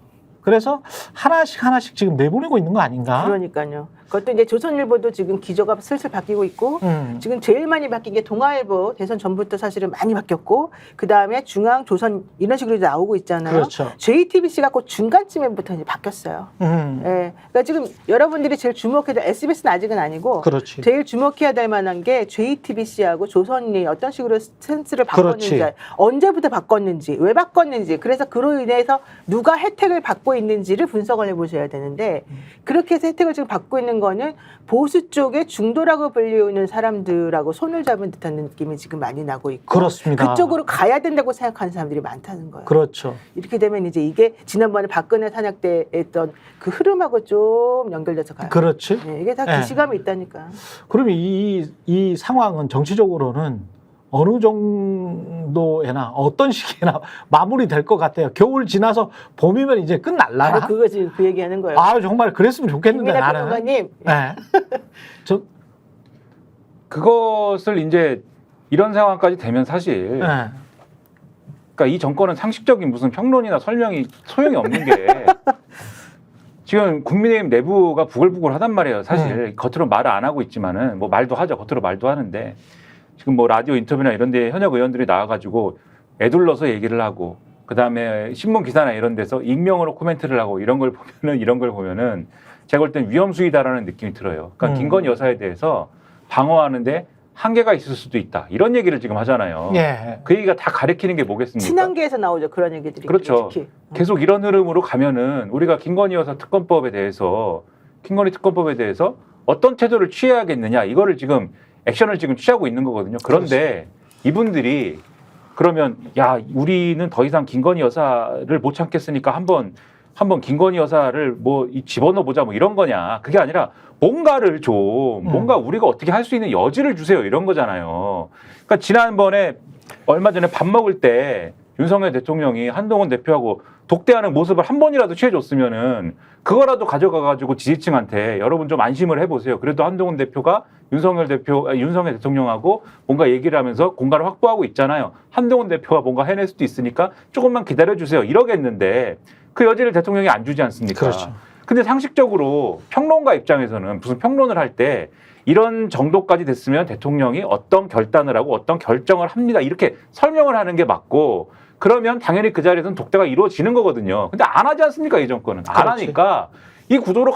그래서 하나씩 지금 내보내고 있는 거 아닌가? 그러니까요. 그것도 이제 조선일보도 지금 기조가 슬슬 바뀌고 있고 지금 제일 많이 바뀐 게 동아일보 대선 전부터 사실은 많이 바뀌었고 그 다음에 중앙, 조선 이런 식으로 나오고 있잖아요. 그렇죠. JTBC가 곧 중간쯤에부터 이제 바뀌었어요. 예, 그러니까 지금 여러분들이 제일 주목해야 될 SBS는 아직은 아니고 그렇지. 제일 주목해야 될 만한 게 JTBC하고 조선이 어떤 식으로 센스를 바꿨는지, 그렇지. 언제부터 바꿨는지, 왜 바꿨는지, 그래서 그로 인해서 누가 혜택을 받고 있는지를 분석을 해보셔야 되는데 그렇게 해서 혜택을 지금 받고 있는 거는 보수 쪽의 중도라고 불리우는 사람들하고 손을 잡은 듯한 느낌이 지금 많이 나고 있고 그렇습니다. 그쪽으로 가야 된다고 생각하는 사람들이 많다는 거예요. 그렇죠. 이렇게 되면 이제 이게 지난번에 박근혜 탄핵 때 했던 그 흐름하고 좀 연결돼서 가요. 그렇지. 네, 이게 다 네. 기시감이 있다니까. 그러면 이 상황은 정치적으로는 어느 정도에나 어떤 시기에나 마무리될 것 같아요. 겨울 지나서 봄이면 이제 끝날라나? 바로 그거지 그 얘기하는 거예요. 아 정말 그랬으면 좋겠는데 김민하 나는. 평론가님. 네. 저 그것을 이제 이런 상황까지 되면 사실 네. 그러니까 이 정권은 상식적인 무슨 평론이나 설명이 소용이 없는 게 지금 국민의힘 내부가 부글부글 하단 말이에요. 사실 겉으로 말을 안 하고 있지만은 뭐 말도 하죠. 겉으로 말도 하는데 지금 뭐 라디오 인터뷰나 이런 데 현역 의원들이 나와가지고 애둘러서 얘기를 하고 그다음에 신문 기사나 이런 데서 익명으로 코멘트를 하고 이런 걸 보면은 제가 볼 땐 위험수위다라는 느낌이 들어요. 그러니까 김건희 여사에 대해서 방어하는데 한계가 있을 수도 있다. 이런 얘기를 지금 하잖아요. 예. 그 얘기가 다 가리키는 게 뭐겠습니까? 친한계에서 나오죠 그런 얘기들이. 그렇죠. 특히. 계속 이런 흐름으로 가면은 우리가 김건희 여사 특검법에 대해서 어떤 태도를 취해야겠느냐 이거를 지금 액션을 지금 취하고 있는 거거든요. 그런데 이분들이 그러면 야 우리는 더 이상 김건희 여사를 못 참겠으니까 한번 김건희 여사를 뭐 집어넣어 보자 뭐 이런 거냐. 그게 아니라 뭔가를 좀 뭔가 우리가 어떻게 할 수 있는 여지를 주세요 이런 거잖아요. 그러니까 지난번에 얼마 전에 밥 먹을 때 윤석열 대통령이 한동훈 대표하고 독대하는 모습을 한 번이라도 취해줬으면은 그거라도 가져가가지고 지지층한테 여러분 좀 안심을 해보세요. 그래도 한동훈 대표가 윤석열 대통령하고 뭔가 얘기를 하면서 공간을 확보하고 있잖아요. 한동훈 대표가 뭔가 해낼 수도 있으니까 조금만 기다려주세요. 이러겠는데 그 여지를 대통령이 안 주지 않습니까? 그렇죠. 근데 상식적으로 평론가 입장에서는 무슨 평론을 할 때 이런 정도까지 됐으면 대통령이 어떤 결단을 하고 어떤 결정을 합니다. 이렇게 설명을 하는 게 맞고 그러면 당연히 그 자리에서는 독대가 이루어지는 거거든요. 근데 안 하지 않습니까? 이 정권은. 안 그렇지. 하니까 이 구도로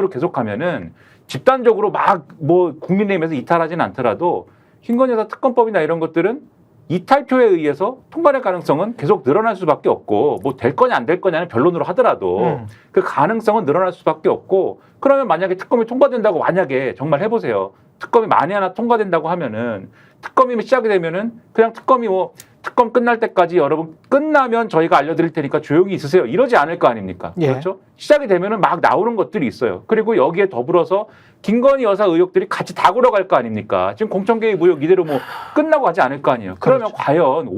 계속 가면은 집단적으로 막 뭐 국민의힘에서 이탈하지는 않더라도 김건희 여사 특검법이나 이런 것들은 이탈표에 의해서 통과될 가능성은 계속 늘어날 수밖에 없고 뭐 될 거냐 안 될 거냐는 변론으로 하더라도 그 가능성은 늘어날 수밖에 없고 그러면 만약에 특검이 통과된다고 만약에 정말 해보세요. 특검이 만에 하나 통과된다고 하면은 특검이 시작이 되면은 그냥 특검이 뭐 특검 끝날 때까지 여러분 끝나면 저희가 알려드릴 테니까 조용히 있으세요. 이러지 않을 거 아닙니까? 예. 그렇죠? 시작이 되면은 막 나오는 것들이 있어요. 그리고 여기에 더불어서 김건희 여사 의혹들이 같이 다 굴러갈 거 아닙니까? 지금 공천개입 의혹 이대로 뭐 끝나고 가지 않을 거 아니에요. 그러면 그렇죠. 과연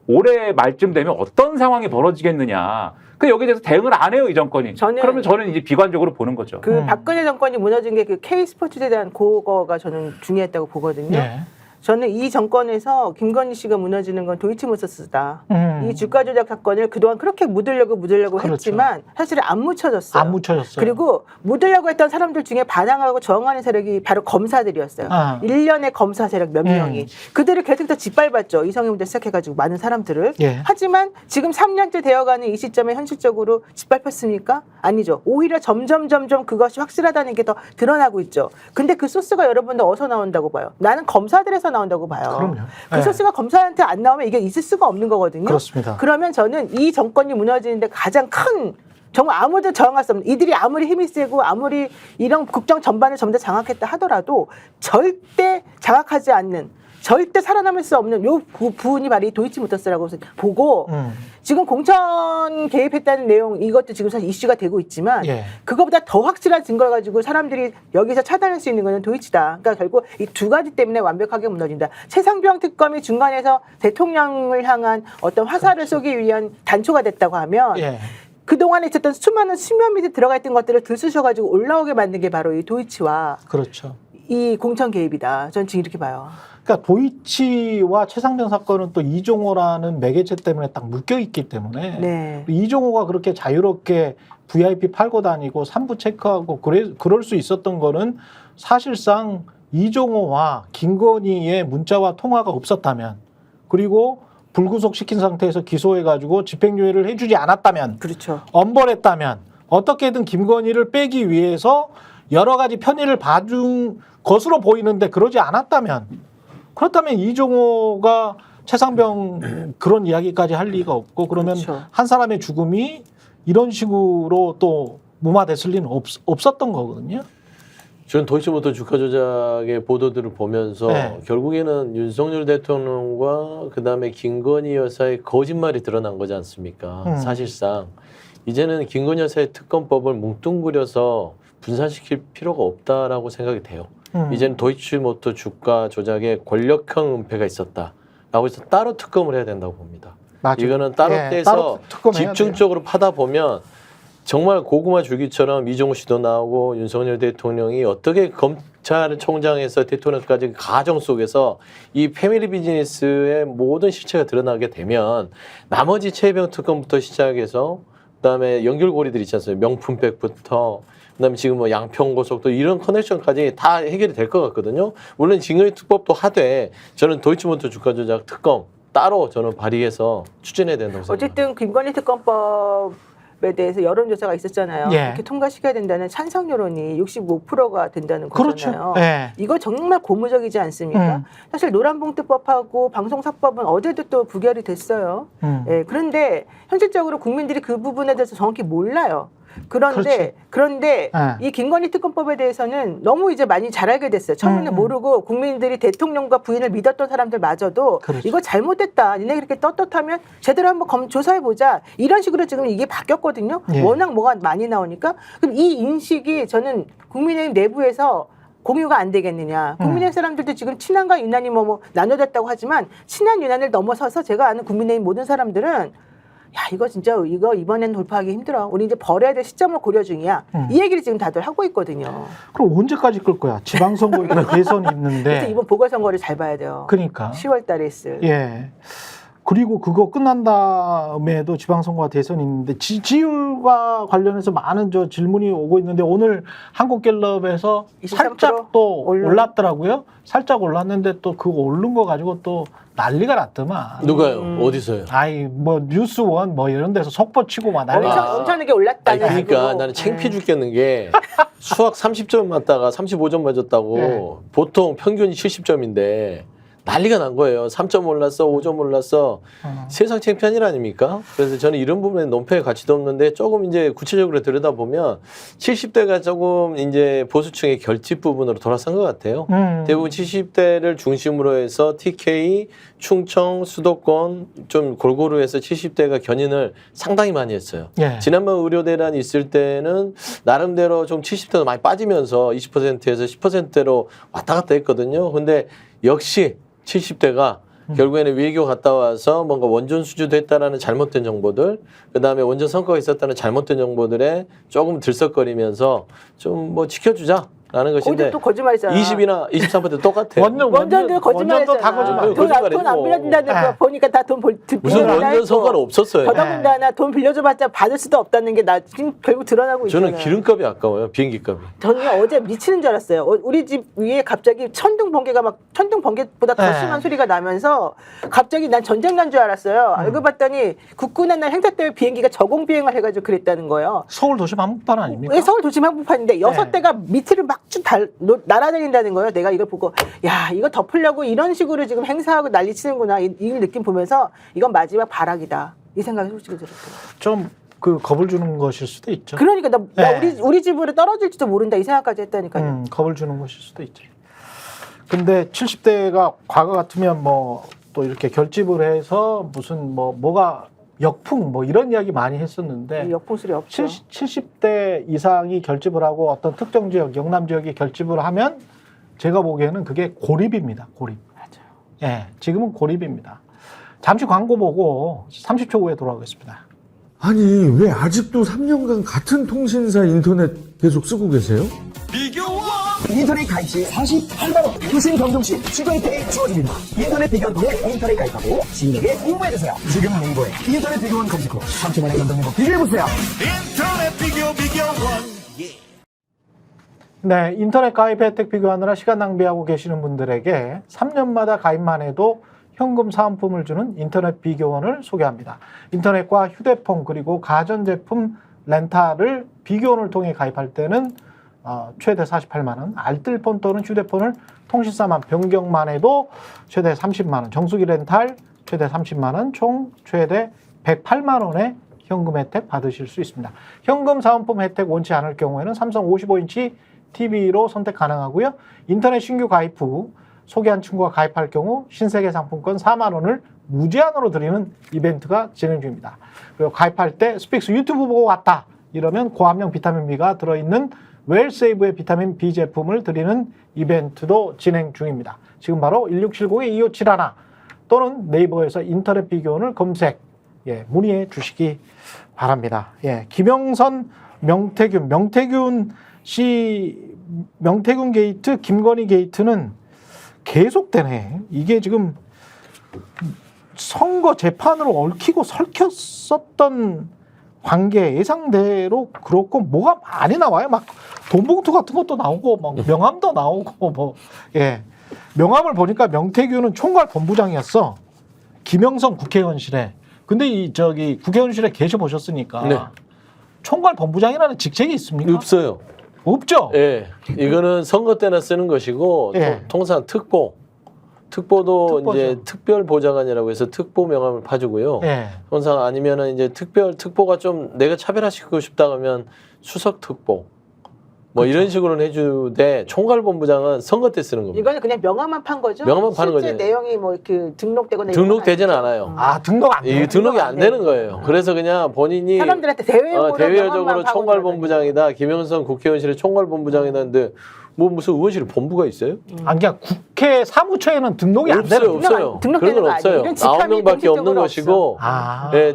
올해 말쯤 되면 어떤 상황이 벌어지겠느냐? 그 여기에 대해서 대응을 안 해요 이 정권이. 그러면 저는 이제 비관적으로 보는 거죠. 그 박근혜 정권이 무너진 게 그 K스포츠에 대한 그거가 저는 중요했다고 보거든요. 예. 저는 이 정권에서 김건희 씨가 무너지는 건 도이치모터스다. 이 주가 조작 사건을 그동안 그렇게 묻으려고 그렇죠. 했지만 사실은 안 묻혀졌어요. 안 묻혀졌어요. 그리고 묻으려고 했던 사람들 중에 반항하고 저항하는 세력이 바로 검사들이었어요. 아. 1년의 검사 세력 몇 명이. 그들을 계속해서 짓밟았죠. 이성애문제 시작해가지고 많은 사람들을. 예. 하지만 지금 3년째 되어가는 이 시점에 현실적으로 짓밟혔습니까? 아니죠. 오히려 점점 그것이 확실하다는 게 더 드러나고 있죠. 근데 그 소스가 여러분들 어디서 나온다고 봐요? 나는 검사들에서 나온다고 봐요. 그럼요. 그 예. 소스가 검사한테 안 나오면 이게 있을 수가 없는 거거든요. 그렇습니다. 그러면 저는 이 정권이 무너지는데 가장 큰 정말 아무도 저항할 수 없는 이들이 아무리 힘이 세고 아무리 이런 국정 전반을 전부 다 장악했다 하더라도 절대 장악하지 않는 절대 살아남을 수 없는 요 부분이 바로 이 도이치모터스라고 보고 지금 공천 개입했다는 내용 이것도 지금 사실 이슈가 되고 있지만 예. 그거보다 더 확실한 증거를 가지고 사람들이 여기서 차단할 수 있는 거는 도이치다. 그러니까 결국 이 두 가지 때문에 완벽하게 무너진다. 최상병 특검이 중간에서 대통령을 향한 어떤 화살을 쏘기 위한 단초가 됐다고 하면 예. 그동안에 있었던 수많은 수면 밑에 들어가 있던 것들을 들쑤셔가지고 올라오게 만든 게 바로 이 도이치와 그렇죠. 이 공천 개입이다. 저는 지금 이렇게 봐요. 그러니까 도이치와 최상병 사건은 또 이종호라는 매개체 때문에 딱 묶여 있기 때문에 네. 이종호가 그렇게 자유롭게 VIP 팔고 다니고 산부 체크하고 그럴 수 있었던 거는 사실상 이종호와 김건희의 문자와 통화가 없었다면, 그리고 불구속 시킨 상태에서 기소해가지고 집행유예를 해주지 않았다면, 그렇죠. 엄벌했다면, 어떻게든 김건희를 빼기 위해서 여러 가지 편의를 봐준 것으로 보이는데 그러지 않았다면, 그렇다면 이종호가 최상병 그런 이야기까지 할 리가 없고, 그러면 그렇죠. 한 사람의 죽음이 이런 식으로 또 무마됐을 리는 없었던 거거든요. 저는 도이치모터 주가 조작의 보도들을 보면서 네. 결국에는 윤석열 대통령과 그다음에 김건희 여사의 거짓말이 드러난 거지 않습니까? 사실상 이제는 김건희 여사의 특검법을 뭉뚱그려서 분산시킬 필요가 없다라고 생각이 돼요. 이제는 도이치모터 주가 조작에 권력형 은폐가 있었다라고 해서 따로 특검을 해야 된다고 봅니다. 맞아요. 이거는 따로 떼서 집중적으로 파다 보면 정말 고구마 줄기처럼 이종호 씨도 나오고 윤석열 대통령이 어떻게 검찰총장에서 대통령까지 가정 속에서 이 패밀리 비즈니스의 모든 실체가 드러나게 되면 나머지 최혜병 특검부터 시작해서 그다음에 연결고리들 있지 않습니까? 명품백부터 그다음에 지금 뭐 양평고속도 이런 커넥션까지 다 해결이 될 것 같거든요. 물론 징계 특법도 하되 저는 도이치모터 주가 조작 특검 따로 저는 발의해서 추진해야 된다고 생각합니다. 어쨌든 김건희 특검법에 대해서 여론조사가 있었잖아요. 예. 이렇게 통과시켜야 된다는 찬성 여론이 65%가 된다는 거잖아요. 그렇죠. 예. 이거 정말 고무적이지 않습니까? 사실 노란봉투법하고 방송사법은 어제도 또 부결이 됐어요. 예, 그런데 현실적으로 국민들이 그 부분에 대해서 정확히 몰라요. 그런데 이 김건희 특검법에 대해서는 너무 이제 많이 잘 알게 됐어요. 처음에는 모르고 국민들이 대통령과 부인을 믿었던 사람들마저도 그렇죠. 이거 잘못됐다. 니네 그렇게 떳떳하면 제대로 한번 조사해보자. 이런 식으로 지금 이게 바뀌었거든요. 예. 워낙 뭐가 많이 나오니까. 그럼 이 인식이 저는 국민의힘 내부에서 공유가 안 되겠느냐. 국민의힘 사람들도 지금 친한과 유난이 뭐 나눠졌다고 하지만 친한 유난을 넘어서서 제가 아는 국민의힘 모든 사람들은 야, 이거 진짜 이번엔 돌파하기 힘들어. 우리 이제 버려야 될 시점을 고려 중이야. 이 얘기를 지금 다들 하고 있거든요. 그럼 언제까지 끌 거야? 지방선거 대선이 있는데. 그래서 이번 보궐선거를 잘 봐야 돼요. 그러니까. 10월 달에 있을. 예. 그리고 그거 끝난 다음에도 지방선거와 대선이 있는데 지지율과 관련해서 많은 질문이 오고 있는데 오늘 한국갤럽에서 23% 살짝 또 올랐더라고요. 살짝 올랐는데 또 그거 오른 거 가지고 또 난리가 났더만. 누가요? 어디서요? 아이 뭐 뉴스원 뭐 이런 데서 속보치고 막 난리가. 엄청나게 올랐다는 아니, 그러니까 식으로. 나는 창피해 죽겠는 게 수학 30점 맞다가 35점 맞았다고 네. 보통 평균이 70점인데 난리가 난 거예요. 3점 올랐어, 5점 올랐어. 세상 창피한 일 아닙니까? 그래서 저는 이런 부분에 논평의 가치도 없는데 조금 이제 구체적으로 들여다보면 70대가 조금 이제 보수층의 결집 부분으로 돌아선 것 같아요. 대부분 70대를 중심으로 해서 TK, 충청, 수도권 좀 골고루 해서 70대가 견인을 상당히 많이 했어요. 예. 지난번 의료대란이 있을 때는 나름대로 좀 70대도 많이 빠지면서 20%에서 10%대로 왔다 갔다 했거든요. 근데 역시 70대가 결국에는 외교 갔다 와서 뭔가 원전 수주도 했다라는 잘못된 정보들, 그다음에 원전 성과가 있었다는 잘못된 정보들에 조금 들썩거리면서 좀 뭐 지켜주자라는 것인데 또 거짓말이잖아. 20이나 23% 똑같아. 원전도 거짓말이잖아. 다 거짓말. 돈 안 빌려준다는 거 보니까 다 돈 무슨 원전 성과는 없었어요. 더더군다나 돈 빌려줘봤자 받을 수도 없다는 게 나 지금 결국 드러나고 있잖아요. 저는 기름값이 아까워요. 비행기값이. 저는 어제 미치는 줄 알았어요. 우리 집 위에 갑자기 천둥 번개보다 더 심한 소리가 나면서 갑자기 난 전쟁 난 줄 알았어요. 알고 봤더니 국군의 날 행사 때문에 비행기가 저공 비행을 해가지고 그랬다는 거예요. 서울 도심 한복판 아닙니까? 왜 서울 도심 한복판인데 6대가 밑을 막 쭉 날아다닌다는 거예요. 내가 이걸 보고 야 이거 덮으려고 이런 식으로 지금 행사하고 난리치는구나 이 느낌 보면서 이건 마지막 발악이다 이 생각이 솔직히 들었어요. 좀 겁을 주는 것일 수도 있죠. 그러니까 나 우리 집으로 떨어질지도 모른다 이 생각까지 했다니까요. 겁을 주는 것일 수도 있죠. 근데 70대가 과거 같으면 뭐 또 이렇게 결집을 해서 무슨 뭐가 역풍 뭐 이런 이야기 많이 했었는데 역풍 소리 없죠. 70대 이상이 결집을 하고 어떤 특정 지역, 영남 지역이 결집을 하면 제가 보기에는 그게 고립입니다. 고립. 맞아요. 예, 지금은 고립입니다. 잠시 광고 보고 30초 후에 돌아오겠습니다. 아니 왜 아직도 3년간 같은 통신사 인터넷 계속 쓰고 계세요? 비교와 인터넷 가입 시 48만 원 무슨 경종 시 추가 혜택이 주어집니다. 인터넷 비교원 통해 인터넷 가입하고 시민에게 공부해주세요. 지금 네이버에 인터넷 비교원 검색 후 3초만에 감동내고 비교해보세요. 인터넷 비교원. 네, 인터넷 가입 혜택 비교하느라 시간 낭비하고 계시는 분들에게 3년마다 가입만 해도 현금 사은품을 주는 인터넷 비교원을 소개합니다. 인터넷과 휴대폰 그리고 가전제품 렌탈을 비교원을 통해 가입할 때는 최대 48만 원, 알뜰폰 또는 휴대폰을 통신사만 변경만 해도 최대 30만 원, 정수기 렌탈 최대 30만 원, 총 최대 108만 원의 현금 혜택 받으실 수 있습니다. 현금 사은품 혜택 원치 않을 경우에는 삼성 55인치 TV로 선택 가능하고요. 인터넷 신규 가입 후 소개한 친구가 가입할 경우 신세계 상품권 4만 원을 무제한으로 드리는 이벤트가 진행 중입니다. 그리고 가입할 때 스픽스 유튜브 보고 왔다 이러면 고함량 비타민 B가 들어있는 웰세이브의 비타민 B 제품을 드리는 이벤트도 진행 중입니다. 지금 바로 1670-2571 또는 네이버에서 인터넷 비교원을 검색 문의해 주시기 바랍니다. 김영선, 명태균 게이트, 김건희 게이트는 계속되네. 이게 지금 선거 재판으로 얽히고 설켰었던 관계 예상대로 그렇고 뭐가 많이 나와요. 막 돈봉투 같은 것도 나오고 막 명함도 나오고 명함을 보니까 명태균은 총괄 본부장이었어. 김영선 국회의원실에. 근데 국회의원실에 계셔 보셨으니까 네. 총괄 본부장이라는 직책이 있습니까? 없어요. 없죠. 예, 이거는 선거 때나 쓰는 것이고 통상 특보도 특보죠. 이제 특별 보좌관이라고 해서 특보 명함을 파주고요. 통상 아니면은 이제 특보가 좀 내가 차별화시키고 싶다 하면 수석 특보 뭐 그렇죠. 이런 식으로는 해주되 총괄본부장은 선거 때 쓰는 겁니다. 이거는 그냥 명함만 판 거죠? 명함만 파는 실제 거죠. 내용이 뭐 이렇게 등록되거나 등록되지는 않아요. 등록 안 이게 돼요. 등록이 안 되는 거예요. 그래서 그냥 본인이 사람들한테 대외적으로 대외적으로 총괄본부장이다, 김영선 국회의원실의 총괄본부장이다 했는데 뭐 무슨 의원실에 본부가 있어요? 그냥 국회 사무처에는 등록이 안 되는 없어요. 등록되는 그런 건 거 아니에요? 없어요. 이건 직함이 9명밖에 없는 공식적으로 것이고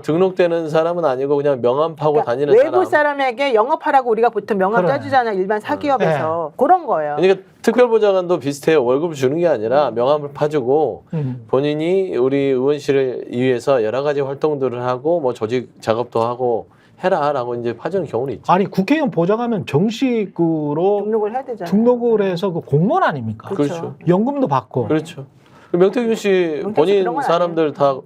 등록되는 사람은 아니고 그냥 명함 파고 다니는 외부 사람. 사람에게 영업하라고 우리가 보통 명함 짜주잖아. 일반 사기업에서. 그런 거예요. 그러니까 특별보좌관도 비슷해요. 월급을 주는 게 아니라 명함을 파주고 본인이 우리 의원실을 위해서 여러 가지 활동들을 하고 뭐 조직 작업도 하고 해라라고 이제 파주는 경우는 있죠. 아니 국회의원 보좌관은 정식으로 등록을 해야 되잖아요. 등록을 해서 그 공무원 아닙니까? 그렇죠. 연금도 받고. 그렇죠. 명태균 씨 본인 사람들 다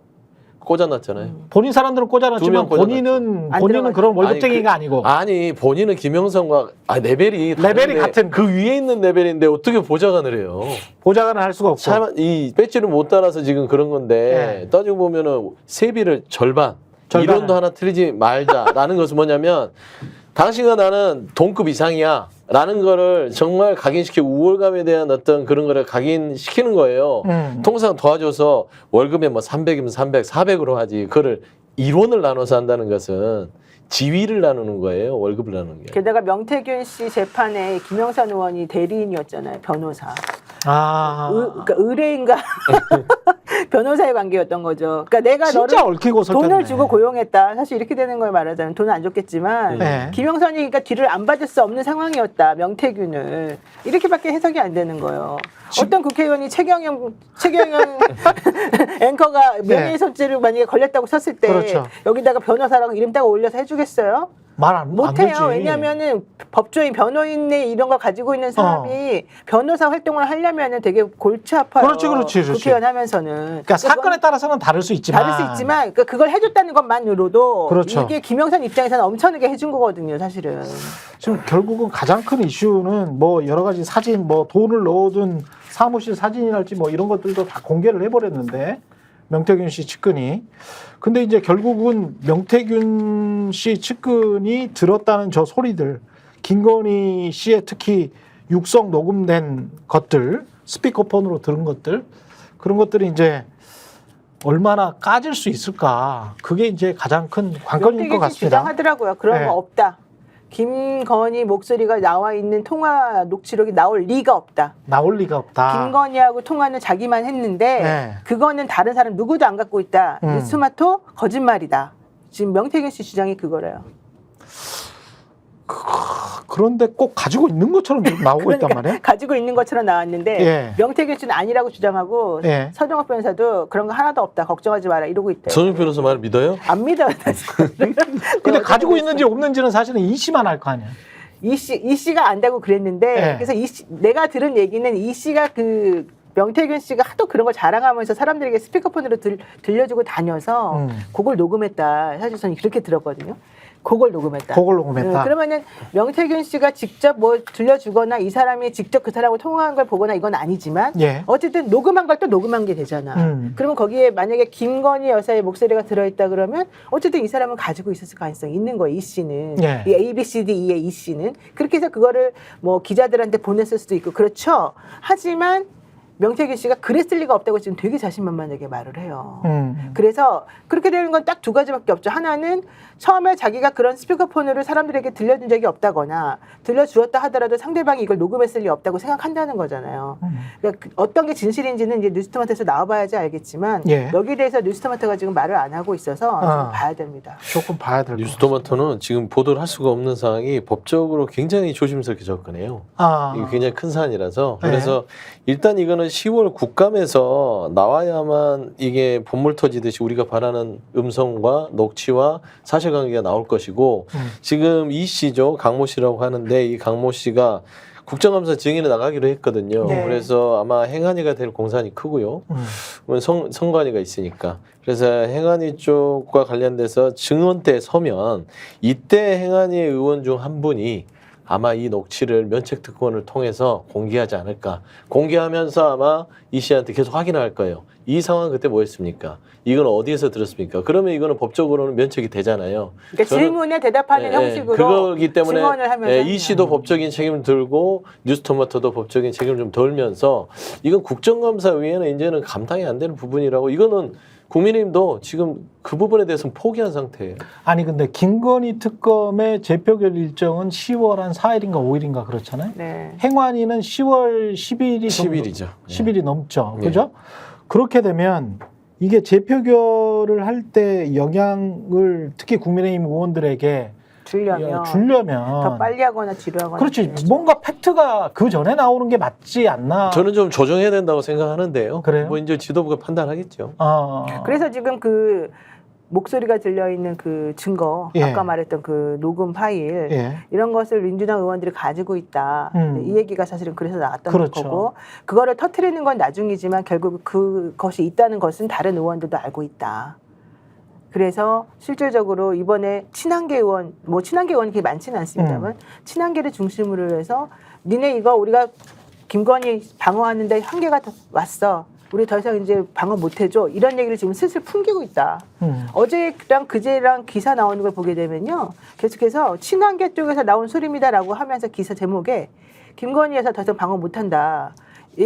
꽂아놨잖아요. 본인 사람들은 꽂아놨지만 두 명 본인은 그런 월급쟁이가 아니고. 아니 본인은 김영선과 레벨이 같은 그 위에 있는 레벨인데 어떻게 보좌관을 해요? 보좌관을 할 수가 없고. 이 배지를 못 따라서 지금 그런 건데 따지고 보면은 세비를 절반. 이론도 하나 틀리지 말자라는 것은 뭐냐면 당신과 나는 동급 이상이야 라는 거를 정말 각인시키고 우월감에 대한 어떤 그런 거를 각인시키는 거예요. 통상 도와줘서 월급에 뭐 300이면 300, 400으로 하지 그거를 이론을 나눠서 한다는 것은 지위를 나누는 거예요. 월급을 나누는 게. 게다가 명태균 씨 재판에 김영선 의원이 대리인이었잖아요. 변호사. 그러니까 의뢰인과 변호사의 관계였던 거죠. 그러니까 내가 진짜 너를 얽히고 설켰네. 돈을 주고 고용했다. 사실 이렇게 되는 걸 말하자면 돈은 안 줬겠지만 김영선이 그러니까 뒤를 안 받을 수 없는 상황이었다. 명태균을 이렇게밖에 해석이 안 되는 거예요. 어떤 국회의원이 최경영 앵커가 명예훼손죄를 만약에 걸렸다고 썼을 때 여기다가 변호사라고 이름 따고 올려서 해주겠어요? 못해요. 왜냐하면은 법조인, 변호인의 이런 걸 가지고 있는 사람이 변호사 활동을 하려면은 되게 골치 아파요. 그렇지. 국회의원 하면서는. 그러니까 사건에 따라서는 다를 수 있지만. 그러니까 그걸 해줬다는 것만으로도 그렇죠. 이게 김영선 입장에서는 엄청나게 해준 거거든요, 사실은. 지금 결국은 가장 큰 이슈는 뭐 여러 가지 사진, 뭐 돈을 넣어둔 사무실 사진이랄지 뭐 이런 것들도 다 공개를 해버렸는데 명태균 씨 측근이. 근데 이제 결국은 명태균 씨 측근이 들었다는 저 소리들, 김건희 씨의 특히 육성 녹음된 것들, 스피커폰으로 들은 것들, 그런 것들이 이제 얼마나 까질 수 있을까. 그게 이제 가장 큰 관건일 것 같습니다. 주장하더라고요. 그런 거 없다. 김건희 목소리가 나와 있는 통화 녹취록이 나올 리가 없다. 나올 리가 없다. 김건희하고 통화는 자기만 했는데 그거는 다른 사람 누구도 안 갖고 있다. 스마토 거짓말이다. 지금 명태균 씨 주장이 그거래요. 그런데 꼭 가지고 있는 것처럼 지금 나오고 그러니까 있단 말이에요. 가지고 있는 것처럼 나왔는데 예. 명태균 씨는 아니라고 주장하고 예. 서정학 변호사도 그런 거 하나도 없다. 걱정하지 마라. 이러고 있대요. 전용 변호사 말 믿어요? 안 믿어요. 근데 가지고 있는지 없는지는 사실은 이 씨만 알 거 아니에요. 이 씨가 안다고 그랬는데 예. 그래서 내가 들은 얘기는 이 씨가 그 명태균 씨가 하도 그런 걸 자랑하면서 사람들에게 스피커폰으로 들려주고 다녀서 그걸 녹음했다. 사실 저는 그렇게 들었거든요. 그걸 녹음했다. 그걸 녹음했다. 그러면은 명태균 씨가 직접 뭐 들려주거나 이 사람이 직접 그 사람하고 통화한 걸 보거나 이건 아니지만 예. 어쨌든 녹음한 걸 또 녹음한 게 되잖아. 그러면 거기에 만약에 김건희 여사의 목소리가 들어있다 그러면 어쨌든 이 사람은 가지고 있었을 가능성이 있는 거예요. 이 씨는. 예. 이 A, B, C, D, E의 이 씨는. 그렇게 해서 그거를 뭐 기자들한테 보냈을 수도 있고 그렇죠. 하지만 명태균 씨가 그랬을 리가 없다고 지금 되게 자신만만하게 말을 해요. 그래서 그렇게 되는 건 딱 두 가지밖에 없죠. 하나는 처음에 자기가 그런 스피커폰으로 사람들에게 들려준 적이 없다거나 들려주었다 하더라도 상대방이 이걸 녹음했을 리 없다고 생각한다는 거잖아요. 그러니까 어떤 게 진실인지는 이제 뉴스토마토에서 나와봐야지 알겠지만 예. 여기에 대해서 뉴스토마토가 지금 말을 안 하고 있어서 좀 봐야 됩니다. 조금 봐야 될 것 같습니다. 뉴스토마토는 지금 보도를 할 수가 없는 상황이 법적으로 굉장히 조심스럽게 접근해요. 이게 굉장히 큰 사안이라서. 네. 그래서 일단 이거는 10월 국감에서 나와야만 이게 본물 터지듯이 우리가 바라는 음성과 녹취와 사실관계가 나올 것이고 지금 이 씨죠. 강모 씨라고 하는데 이 강모 씨가 국정감사 증인에 나가기로 했거든요. 네. 그래서 아마 행안위가 될 공산이 크고요. 선관위가 있으니까. 그래서 행안위 쪽과 관련돼서 증언대에 서면 이때 행안위 의원 중 한 분이 아마 이 녹취를 면책특권을 통해서 공개하지 않을까. 공개하면서 아마 이 씨한테 계속 확인할 거예요. 이 상황 그때 뭐였습니까? 이건 어디에서 들었습니까? 그러면 이거는 법적으로는 면책이 되잖아요. 그러니까 질문에 대답하는 형식으로 그거기 때문에 증언을 하면서 이 씨도 법적인 책임을 들고 뉴스토마토도 법적인 책임을 좀 덜면서 이건 국정감사위에는 이제는 감당이 안 되는 부분이라고 이거는 국민의힘도 지금 그 부분에 대해서는 포기한 상태예요. 아니 근데 김건희 특검의 재표결 일정은 10월 한 4일인가 5일인가 그렇잖아요. 네. 행안위는 10월 10일이 10일이죠. 10일이 넘죠. 네. 그죠? 그렇게 되면 이게 재표결을 할 때 영향을 특히 국민의힘 의원들에게 주려면 주려면 더 빨리 하거나 지루하거나 그렇지. 해야죠. 뭔가 팩트가 그 전에 나오는 게 맞지 않나. 저는 좀 조정해야 된다고 생각하는데요. 그래요? 뭐 이제 지도부가 판단하겠죠. 그래서 지금 그 목소리가 들려있는 그 증거, 예. 아까 말했던 그 녹음 파일 예. 이런 것을 민주당 의원들이 가지고 있다. 이 얘기가 사실은 그래서 나왔던 그렇죠. 거고 그거를 터트리는 건 나중이지만 결국 그것이 있다는 것은 다른 의원들도 알고 있다. 그래서 실질적으로 이번에 친한계 의원, 뭐 친한계 의원이 그렇게 많지는 않습니다만 친한계를 중심으로 해서 니네 이거 우리가 김건희 방어하는데 한계가 왔어. 우리 더 이상 이제 방어 못 해줘. 이런 얘기를 지금 슬슬 풍기고 있다. 어제랑 그제랑 기사 나오는 걸 보게 되면요. 계속해서 친한계 쪽에서 나온 소리입니다라고 하면서 기사 제목에 김건희 여사 더 이상 방어 못 한다.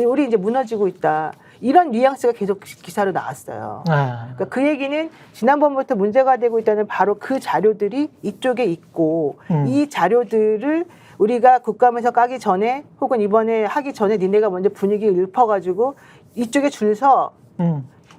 우리 이제 무너지고 있다. 이런 뉘앙스가 계속 기사로 나왔어요. 그러니까 그 얘기는 지난번부터 문제가 되고 있다는 바로 그 자료들이 이쪽에 있고 이 자료들을 우리가 국감에서 까기 전에 혹은 이번에 하기 전에 니네가 먼저 분위기를 읊어가지고 이쪽에 줄서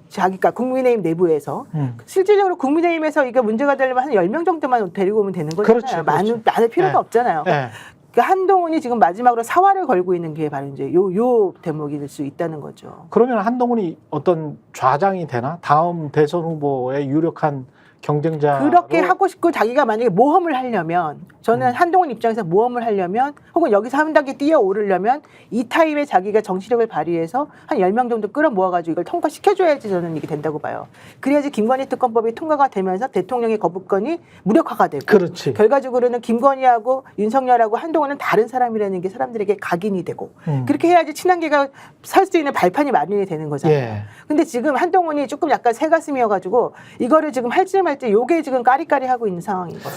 자기가 국민의힘 내부에서 실질적으로 국민의힘에서 이게 문제가 되려면 한 10명 정도만 데리고 오면 되는 거잖아요. 그렇죠. 많을 필요가 네. 없잖아요. 네. 그러니까 한동훈이 지금 마지막으로 사활을 걸고 있는 게 바로 이제 요 대목일 수 있다는 거죠. 그러면 한동훈이 어떤 좌장이 되나? 다음 대선 후보의 유력한 경쟁자 그렇게 하고 싶고 자기가 만약에 모험을 하려면 저는 한동훈 입장에서 모험을 하려면 혹은 여기서 한 단계 뛰어오르려면 이 타임에 자기가 정치력을 발휘해서 한 10명 정도 끌어모아가지고 이걸 통과시켜줘야지 저는 이게 된다고 봐요. 그래야지 김건희 특검법이 통과가 되면서 대통령의 거부권이 무력화가 되고 그렇지. 결과적으로는 김건희하고 윤석열하고 한동훈은 다른 사람이라는 게 사람들에게 각인이 되고 그렇게 해야지 친한계가 설 수 있는 발판이 마련이 되는 거잖아요. 예. 근데 지금 한동훈이 조금 약간 새가슴이어가지고 이거를 지금 할지 말지 요게 지금 까리까리 하고 있는 상황인 거죠.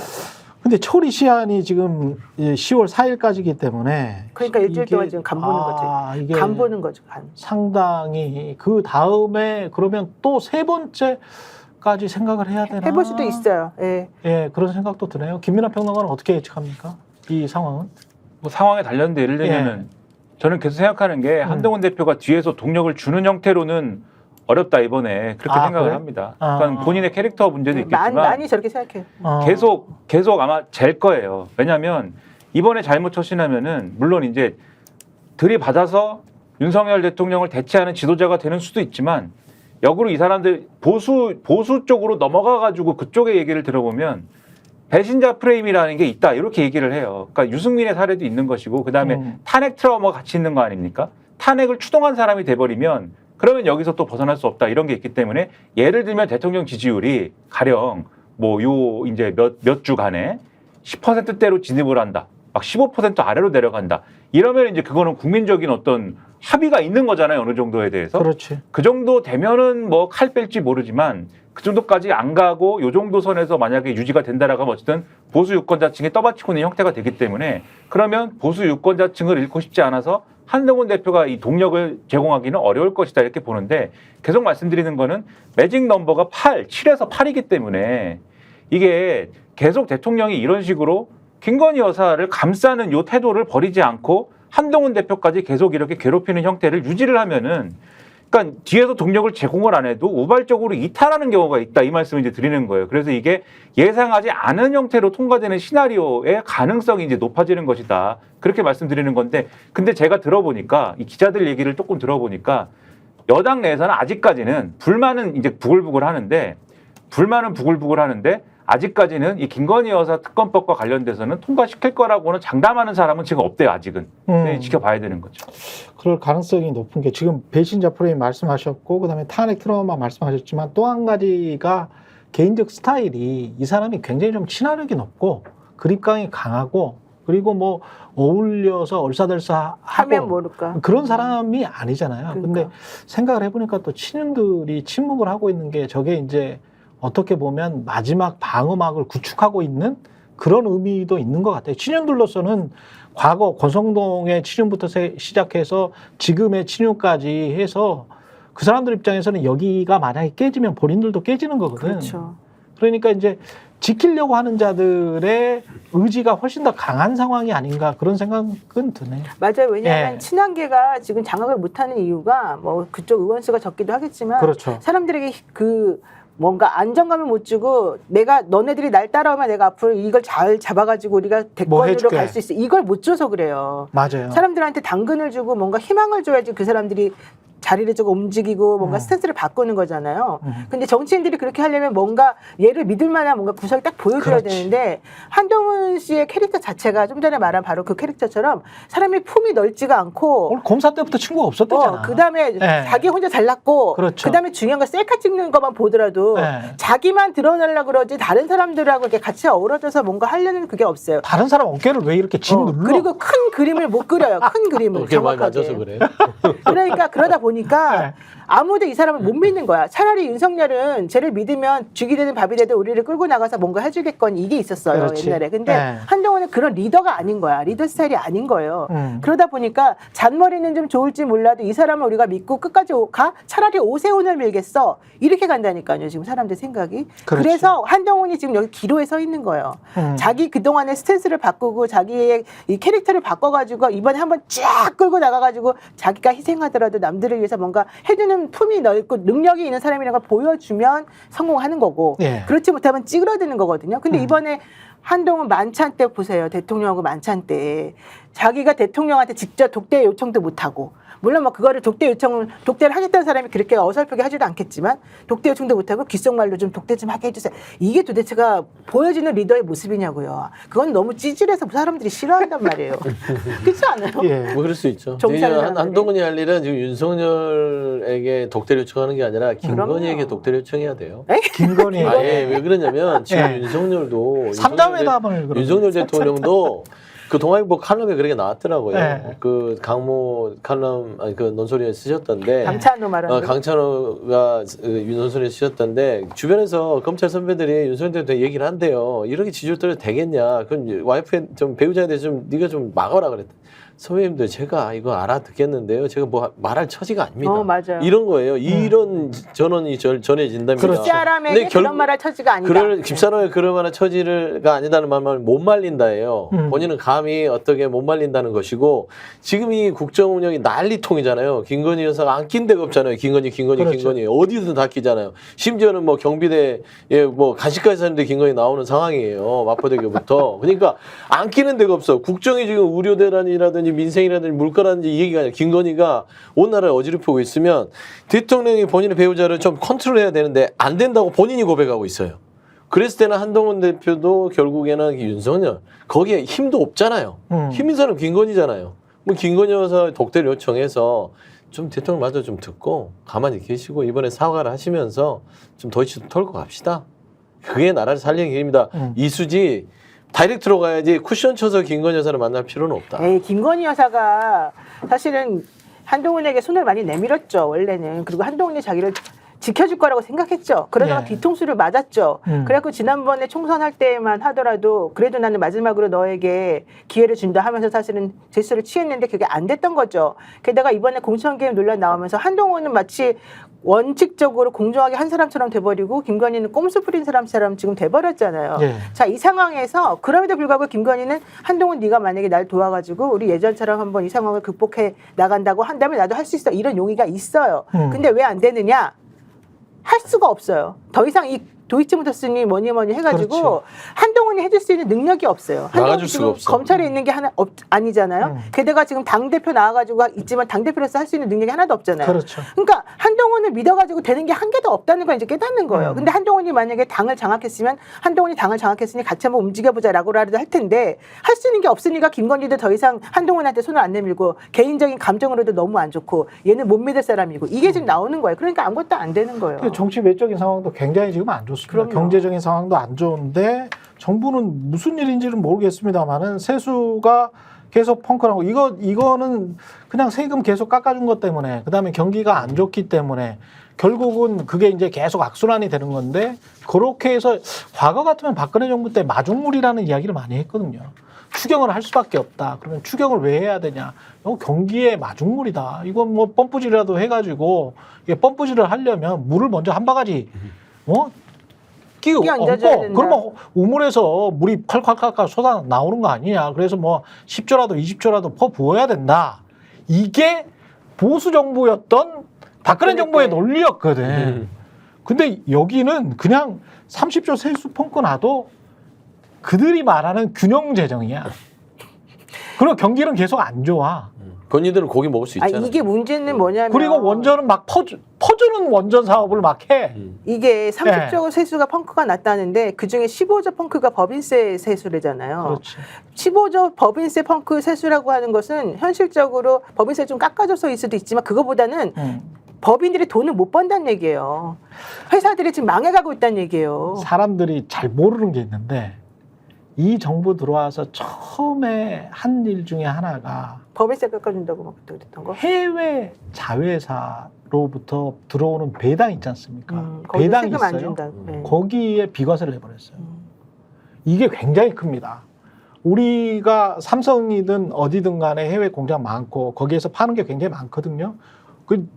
근데 처리 시한이 지금 10월 4일까지이기 때문에 그러니까 일주일 동안 지금 간 보는 거지. 이게 간 보는 거죠. 간. 상당히 그 다음에 그러면 또 세 번째까지 생각을 해야 되나? 해볼 수도 있어요. 예. 예, 그런 생각도 드네요. 김민하 평론가는 어떻게 예측합니까? 이 상황은? 뭐 상황에 달렸는데 예를 들면은 저는 계속 생각하는 게 한동훈 대표가 뒤에서 동력을 주는 형태로는 어렵다 이번에 그렇게 생각을 그래? 합니다. 그러니까 본인의 캐릭터 문제도 있겠지만 많이 저렇게 생각해요. 계속 아마 잴 거예요. 왜냐하면 이번에 잘못 처신하면은 물론 이제 들이받아서 윤석열 대통령을 대체하는 지도자가 되는 수도 있지만 역으로 이 사람들 보수 쪽으로 넘어가가지고 그쪽의 얘기를 들어보면 배신자 프레임이라는 게 있다 이렇게 얘기를 해요. 그러니까 유승민의 사례도 있는 것이고 그다음에 탄핵 트라우마가 같이 있는 거 아닙니까? 탄핵을 추동한 사람이 돼버리면 그러면 여기서 또 벗어날 수 없다 이런 게 있기 때문에 예를 들면 대통령 지지율이 가령 뭐 요 이제 몇 주간에 10%대로 진입을 한다. 막 15% 아래로 내려간다. 이러면 이제 그거는 국민적인 어떤 합의가 있는 거잖아요. 어느 정도에 대해서. 그렇지. 그 정도 되면은 뭐 칼 뺄지 모르지만 그 정도까지 안 가고 요 정도 선에서 만약에 유지가 된다라고 하면 어쨌든 보수 유권자층이 떠받치고 있는 형태가 되기 때문에 그러면 보수 유권자층을 잃고 싶지 않아서 한동훈 대표가 이 동력을 제공하기는 어려울 것이다 이렇게 보는데 계속 말씀드리는 거는 매직 넘버가 7에서 8이기 때문에 이게 계속 대통령이 이런 식으로 김건희 여사를 감싸는 요 태도를 버리지 않고 한동훈 대표까지 계속 이렇게 괴롭히는 형태를 유지를 하면은 그러니까 뒤에서 동력을 제공을 안 해도 우발적으로 이탈하는 경우가 있다 이 말씀을 이제 드리는 거예요. 그래서 이게 예상하지 않은 형태로 통과되는 시나리오의 가능성이 이제 높아지는 것이다. 그렇게 말씀드리는 건데 근데 제가 들어보니까 이 기자들 얘기를 조금 들어보니까 여당 내에서는 아직까지는 불만은 이제 부글부글 하는데 아직까지는 이 김건희 여사 특검법과 관련돼서는 통과시킬 거라고는 장담하는 사람은 지금 없대요, 아직은. 지켜봐야 되는 거죠. 그럴 가능성이 높은 게 지금 배신자 프레임 말씀하셨고 그다음에 탄핵 트라우마 말씀하셨지만 또 한 가지가 개인적 스타일이 이 사람이 굉장히 좀 친화력이 높고 그립감이 강하고 그리고 뭐 어울려서 얼싸들싸하고 하면 모를까 그런 사람이 아니잖아요. 그러니까. 근데 생각을 해보니까 또 친윤들이 침묵을 하고 있는 게 저게 이제 어떻게 보면 마지막 방어막을 구축하고 있는 그런 의미도 있는 것 같아요. 친윤들로서는 과거 권성동의 친윤부터 시작해서 지금의 친윤까지 해서 그 사람들 입장에서는 여기가 만약에 깨지면 본인들도 깨지는 거거든. 그렇죠. 그러니까 이제 지키려고 하는 자들의 의지가 훨씬 더 강한 상황이 아닌가 그런 생각은 드네요. 맞아요. 왜냐하면 예. 친한계가 지금 장악을 못하는 이유가 뭐 그쪽 의원 수가 적기도 하겠지만 그렇죠. 사람들에게 그 뭔가 안정감을 못 주고 내가 너네들이 날 따라오면 내가 앞으로 이걸 잘 잡아가지고 우리가 대권으로 해줄게. 갈 수 있어. 이걸 못 줘서 그래요. 맞아요. 사람들한테 당근을 주고 뭔가 희망을 줘야지 그 사람들이 자리를 조금 움직이고 뭔가 스탠스를 바꾸는 거잖아요. 근데 정치인들이 그렇게 하려면 뭔가 얘를 믿을 만한 뭔가 구석이 딱 보여줘야 그렇지. 되는데 한동훈 씨의 캐릭터 자체가 좀 전에 말한 바로 그 캐릭터처럼 사람이 품이 넓지가 않고 오늘 검사 때부터 친구가 없었대잖아. 그다음에 네. 자기 혼자 잘났고 그렇죠. 그다음에 중요한 건 셀카 찍는 것만 보더라도 네. 자기만 드러내려고 그러지 다른 사람들하고 이렇게 같이 어우러져서 뭔가 하려는 그게 없어요. 다른 사람 어깨를 왜 이렇게 짓눌러? 그리고 큰 그림을 못 그려요. 큰 그림을 그렇게 많이 정확하게. 맞아서 그래요. 그러니까 그러다 보니까 네. 아무도 이 사람을 못 믿는 거야. 차라리 윤석열은 쟤를 믿으면 죽이 되든 밥이 되든 우리를 끌고 나가서 뭔가 해주겠거니 이게 있었어요. 그렇지. 옛날에. 근데 네. 한동훈은 그런 리더가 아닌 거야. 리더 스타일이 아닌 거예요. 음. 그러다 보니까 잔머리는 좀 좋을지 몰라도 이 사람을 우리가 믿고 끝까지 가? 차라리 오세훈을 밀겠어. 이렇게 간다니까요. 지금 사람들 생각이. 그렇지. 그래서 한동훈이 지금 여기 기로에 서 있는 거예요. 자기 그동안의 스탠스를 바꾸고 자기의 이 캐릭터를 바꿔가지고 이번에 한번 쫙 끌고 나가가지고 자기가 희생하더라도 남들을 위해서 뭔가 해주는 품이 넓고 능력이 있는 사람이라는 걸 보여주면 성공하는 거고 예. 그렇지 못하면 찌그러드는 거거든요. 근데 이번에 한동훈 만찬 때 보세요. 대통령하고 만찬 때 자기가 대통령한테 직접 독대 요청도 못하고 물론 뭐 그거를 독대를 하겠다는 사람이 그렇게 어설프게 하지도 않겠지만 독대 요청도 못하고 귓속말로 좀 독대 좀 하게 해주세요. 이게 도대체가 보여지는 리더의 모습이냐고요. 그건 너무 찌질해서 사람들이 싫어한단 말이에요. 그렇지 않아요? 예. 뭐 그럴 수 있죠. 정치하는 이제 사람들이. 한동훈이 할 일은 지금 윤석열에게 독대를 요청하는 게 아니라 김건희에게 그럼요. 독대를 요청해야 돼요. 김건희 왜 그러냐면 지금 예. 윤석열도 삼자회담을 윤석열 대통령도 그 동아일보 칼럼에 그렇게 나왔더라고요. 네. 그 강모 칼럼 아니 그 논설위에 쓰셨던데 강찬호 말하는 거. 강찬호가 논설위에 쓰셨던데 주변에서 검찰 선배들이 윤석열 대통령 얘기를 한대요. 이렇게 지지율 떨어도 되겠냐? 그럼 와이프에 좀 배우자에 대해서 좀 네가 좀 막아라 그랬다. 선배님들 제가 이거 알아듣겠는데요. 제가 뭐 말할 처지가 아닙니다. 맞아요. 이런 거예요. 이런 전원이 전해진답니다. 집사람에게 그런 말할 처지가 아니다. 집사람의 그럴 만한 처지가 아니다는 말만 못 말린다예요. 본인은 마음이 어떻게 못 말린다는 것이고 지금 이 국정 운영이 난리통이잖아요. 김건희 여사가 안 낀 데가 없잖아요. 김건희 그렇죠. 어디든 다 끼잖아요. 심지어는 뭐 경비대에 뭐 간식까지 사는데 김건희 나오는 상황이에요. 마포대교부터. 그러니까 안 끼는 데가 없어. 국정이 지금 의료대란이라든지 민생이라든지 물가라든지 이 얘기가 아니라 김건희가 온 나라를 어지럽히고 있으면 대통령이 본인의 배우자를 좀 컨트롤해야 되는데 안 된다고 본인이 고백하고 있어요. 그랬을 때는 한동훈 대표도 결국에는 윤석열 거기에 힘도 없잖아요. 힘인 사람 김건희잖아요. 뭐 김건희 여사 독대를 요청해서 좀 대통령마저 좀 듣고 가만히 계시고 이번에 사과를 하시면서 좀 도이치 털고 갑시다. 그게 나라를 살리는 길입니다. 이수지 다이렉트로 가야지 쿠션 쳐서 김건희 여사를 만날 필요는 없다. 에이, 김건희 여사가 사실은 한동훈에게 손을 많이 내밀었죠, 원래는. 그리고 한동훈이 자기를 지켜줄 거라고 생각했죠. 그러다가 네. 뒤통수를 맞았죠. 그래갖고 지난번에 총선할 때만 하더라도 그래도 나는 마지막으로 너에게 기회를 준다 하면서 사실은 제스처를 취했는데 그게 안 됐던 거죠. 게다가 이번에 공천개입 논란 나오면서 한동훈은 마치 원칙적으로 공정하게 한 사람처럼 돼버리고 김건희는 꼼수 부린 사람처럼 지금 돼버렸잖아요. 네. 자, 이 상황에서 그럼에도 불구하고 김건희는 한동훈 네가 만약에 날 도와가지고 우리 예전처럼 한번 이 상황을 극복해 나간다고 한다면 나도 할 수 있어. 이런 용의가 있어요. 근데 왜 안 되느냐? 할 수가 없어요. 더 이상 이 도이치모터스니 뭐니 해가지고 그렇죠. 한동훈이 해줄 수 있는 능력이 없어요. 막아줄 수가 없어. 검찰에 있는 게 하나 아니잖아요. 게다가 지금 당대표 나와가지고 있지만 당대표로서 할 수 있는 능력이 하나도 없잖아요. 그렇죠. 그러니까 한동훈을 믿어가지고 되는 게 한 개도 없다는 걸 이제 깨닫는 거예요. 근데 한동훈이 만약에 당을 장악했으면 한동훈이 당을 장악했으니 같이 한번 움직여보자라고라도 할 텐데 할 수 있는 게 없으니까 김건희도 더 이상 한동훈한테 손을 안 내밀고 개인적인 감정으로도 너무 안 좋고 얘는 못 믿을 사람이고 이게 지금 나오는 거예요. 그러니까 아무것도 안 되는 거예요. 정치 외적인 상황도 굉장히 지금 안 좋습니다. 그럼요. 경제적인 상황도 안 좋은데 정부는 무슨 일인지는 모르겠습니다만은 세수가 계속 펑크나고 이거는 그냥 세금 계속 깎아준 것 때문에 그다음에 경기가 안 좋기 때문에 결국은 그게 이제 계속 악순환이 되는 건데 그렇게 해서 과거 같으면 박근혜 정부 때 마중물이라는 이야기를 많이 했거든요. 추경을 할 수밖에 없다. 그러면 추경을 왜 해야 되냐? 이거 경기의 마중물이다. 이건 뭐 펌프질이라도 해가지고 이게 펌프질을 하려면 물을 먼저 한 바가지 끼고 얹고 그러면 우물에서 물이 콸콸콸콸 쏟아 나오는 거 아니냐. 그래서 뭐 10조라도 20조라도 퍼 부어야 된다. 이게 보수 정부였던 박근혜 정부의 논리였거든. 근데 여기는 그냥 30조 세수 펑크 나도 그들이 말하는 균형 재정이야. 그리고 경기는 계속 안 좋아. 본인들은 고기 먹을 수 있잖아. 이게 문제는 뭐냐면 그리고 원전은 막 퍼주는 원전 사업을 막 해. 이게 30조 세수가 펑크가 났다는데 그중에 15조 펑크가 법인세 세수래잖아요. 그렇지. 15조 법인세 펑크 세수라고 하는 것은 현실적으로 법인세 좀 깎아줘서일 수도 있지만 그거보다는 법인들이 돈을 못 번다는 얘기예요. 회사들이 지금 망해가고 있다는 얘기예요. 사람들이 잘 모르는 게 있는데 이 정부 들어와서 처음에 한 일 중에 하나가 법인세 깎아준다고 막 그랬던 거. 해외 자회사로부터 들어오는 배당 있지 않습니까? 배당이 세금 안 있어요. 준다. 네. 거기에 비과세를 해버렸어요. 이게 굉장히 큽니다. 우리가 삼성이든 어디든 간에 해외 공장 많고 거기에서 파는 게 굉장히 많거든요. 그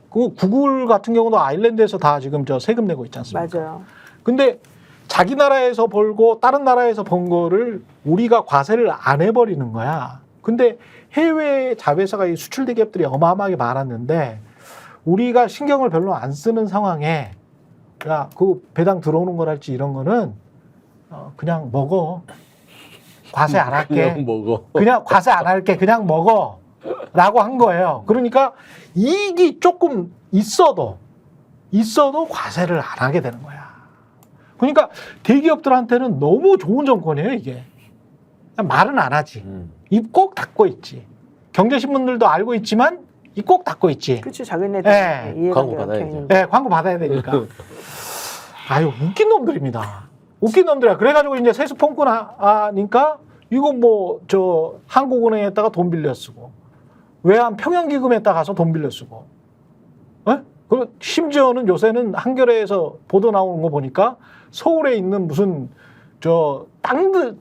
구글 같은 경우도 아일랜드에서 다 지금 저 세금 내고 있지 않습니까? 맞아요. 근데 자기 나라에서 벌고 다른 나라에서 번 거를 우리가 과세를 안 해버리는 거야. 근데 해외 자회사가 이 수출 대기업들이 어마어마하게 많았는데 우리가 신경을 별로 안 쓰는 상황에 야, 그 배당 들어오는 거랄지 이런 거는 그냥 먹어. 과세 안 할게. 그냥 먹어. 그냥 과세 안 할게. 그냥 먹어. 라고 한 거예요. 그러니까 이익이 조금 있어도 과세를 안 하게 되는 거야. 그러니까 대기업들한테는 너무 좋은 정권이에요, 이게. 말은 안 하지. 입 꼭 닫고 있지. 경제신문들도 알고 있지만 입 꼭 닫고 있지. 그렇지, 자기네들. 네. 광고 받아야죠. 네, 광고 받아야 되니까. 아유, 웃긴 놈들입니다. 웃긴 놈들이야. 그래가지고 이제 세수 펑크 나니까 이거 뭐 저 한국은행에다가 돈 빌려 쓰고 외환 평형기금에다 가서 돈 빌려 쓰고. 그 심지어는 요새는 한겨레에서 보도 나오는 거 보니까 서울에 있는 무슨 저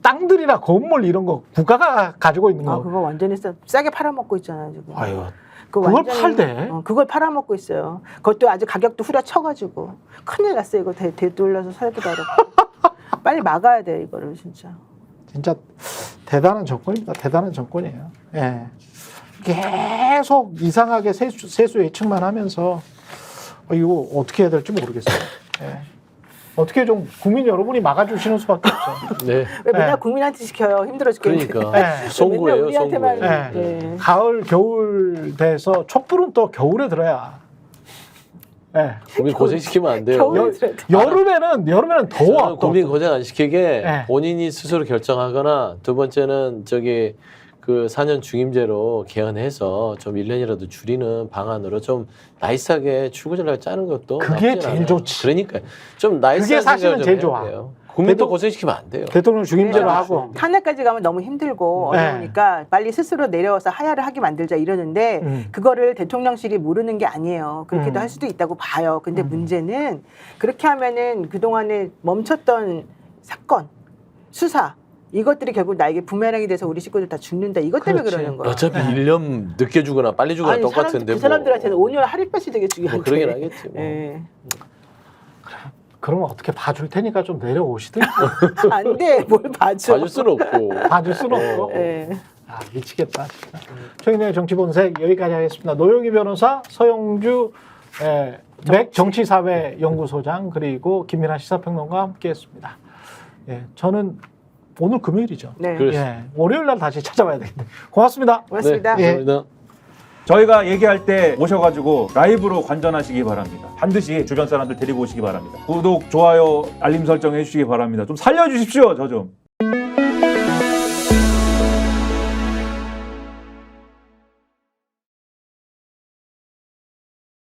땅들이나 건물 이런 거 국가가 가지고 있는 거. 그거 완전히 싸게 팔아먹고 있잖아요, 지금. 아유, 그거 그걸 완전히, 팔대? 그걸 팔아먹고 있어요. 그것도 아주 가격도 후려쳐가지고 큰일 났어요. 이거 되돌려서 살기도 어렵고. 빨리 막아야 돼, 이거를 진짜. 진짜 대단한 정권입니다. 대단한 정권이에요. 예. 계속 이상하게 세수 예측만 하면서 이거 어떻게 해야 될지 모르겠어요. 예. 어떻게 좀 국민 여러분이 막아주시는 수밖에 없죠. 네. 왜 맨날 국민한테 시켜요? 힘들어 죽겠는데. 그러니까 네. 송구예요, 맨날 우리한테만. 송구예요. 네. 가을, 겨울 돼서 촛불은 또 겨울에 들어야. 예. 국민 고생시키면 안 돼요. 겨울에 들어야 돼. 여름에는 더워. 저는 국민 고생 안 시키게 네. 본인이 스스로 결정하거나 두 번째는 저기 그 4년 중임제로 개헌해서 좀 1년이라도 줄이는 방안으로 좀 나이스하게 출구 전략을 짜는 것도 그게 나쁘진 제일 않아요. 좋지. 그러니까 좀 나이스한 그게 사실은 생각을 좀 제일 해야 좋아. 돼요. 국민도 대통- 고생시키면 안 돼요. 대통령 중임제로 네. 하고. 탄핵까지 가면 너무 힘들고 네. 어려우니까 빨리 스스로 내려와서 하야를 하게 만들자 이러는데 그거를 대통령실이 모르는 게 아니에요. 그렇게도 할 수도 있다고 봐요. 근데 문제는 그렇게 하면은 그동안에 멈췄던 사건, 수사 이것들이 결국 나에게 부메랑이 돼서 우리 식구들 다 죽는다. 이것 때문에 그렇지. 그러는 거야. 어차피 1년 늦게 주거나 빨리 주거나 아니, 똑같은데 그 사람들한테는 5년 할인까지 되게 뭐 중요한데. 그러긴 하겠지. 뭐. 예. 그러면 어떻게 봐줄 테니까 좀 내려오시든지. 안 돼. 뭘 봐줘. 봐줄 수는 없고. 봐줄 수는 없고. 예. 아, 미치겠다. 진짜. 최근의 정치본색 여기까지 하겠습니다. 노영희 변호사, 서영주 맥정치사회연구소장 그리고 김민아 시사평론가와 함께했습니다. 예, 저는 오늘 금요일이죠. 네. 그렇습니다. 예, 월요일 날 다시 찾아와야 되겠네. 고맙습니다. 고맙습니다. 네, 예. 감사합니다. 저희가 얘기할 때 오셔가지고 라이브로 관전하시기 바랍니다. 반드시 주변 사람들 데리고 오시기 바랍니다. 구독, 좋아요, 알림 설정 해주시기 바랍니다. 좀 살려주십시오, 저 좀.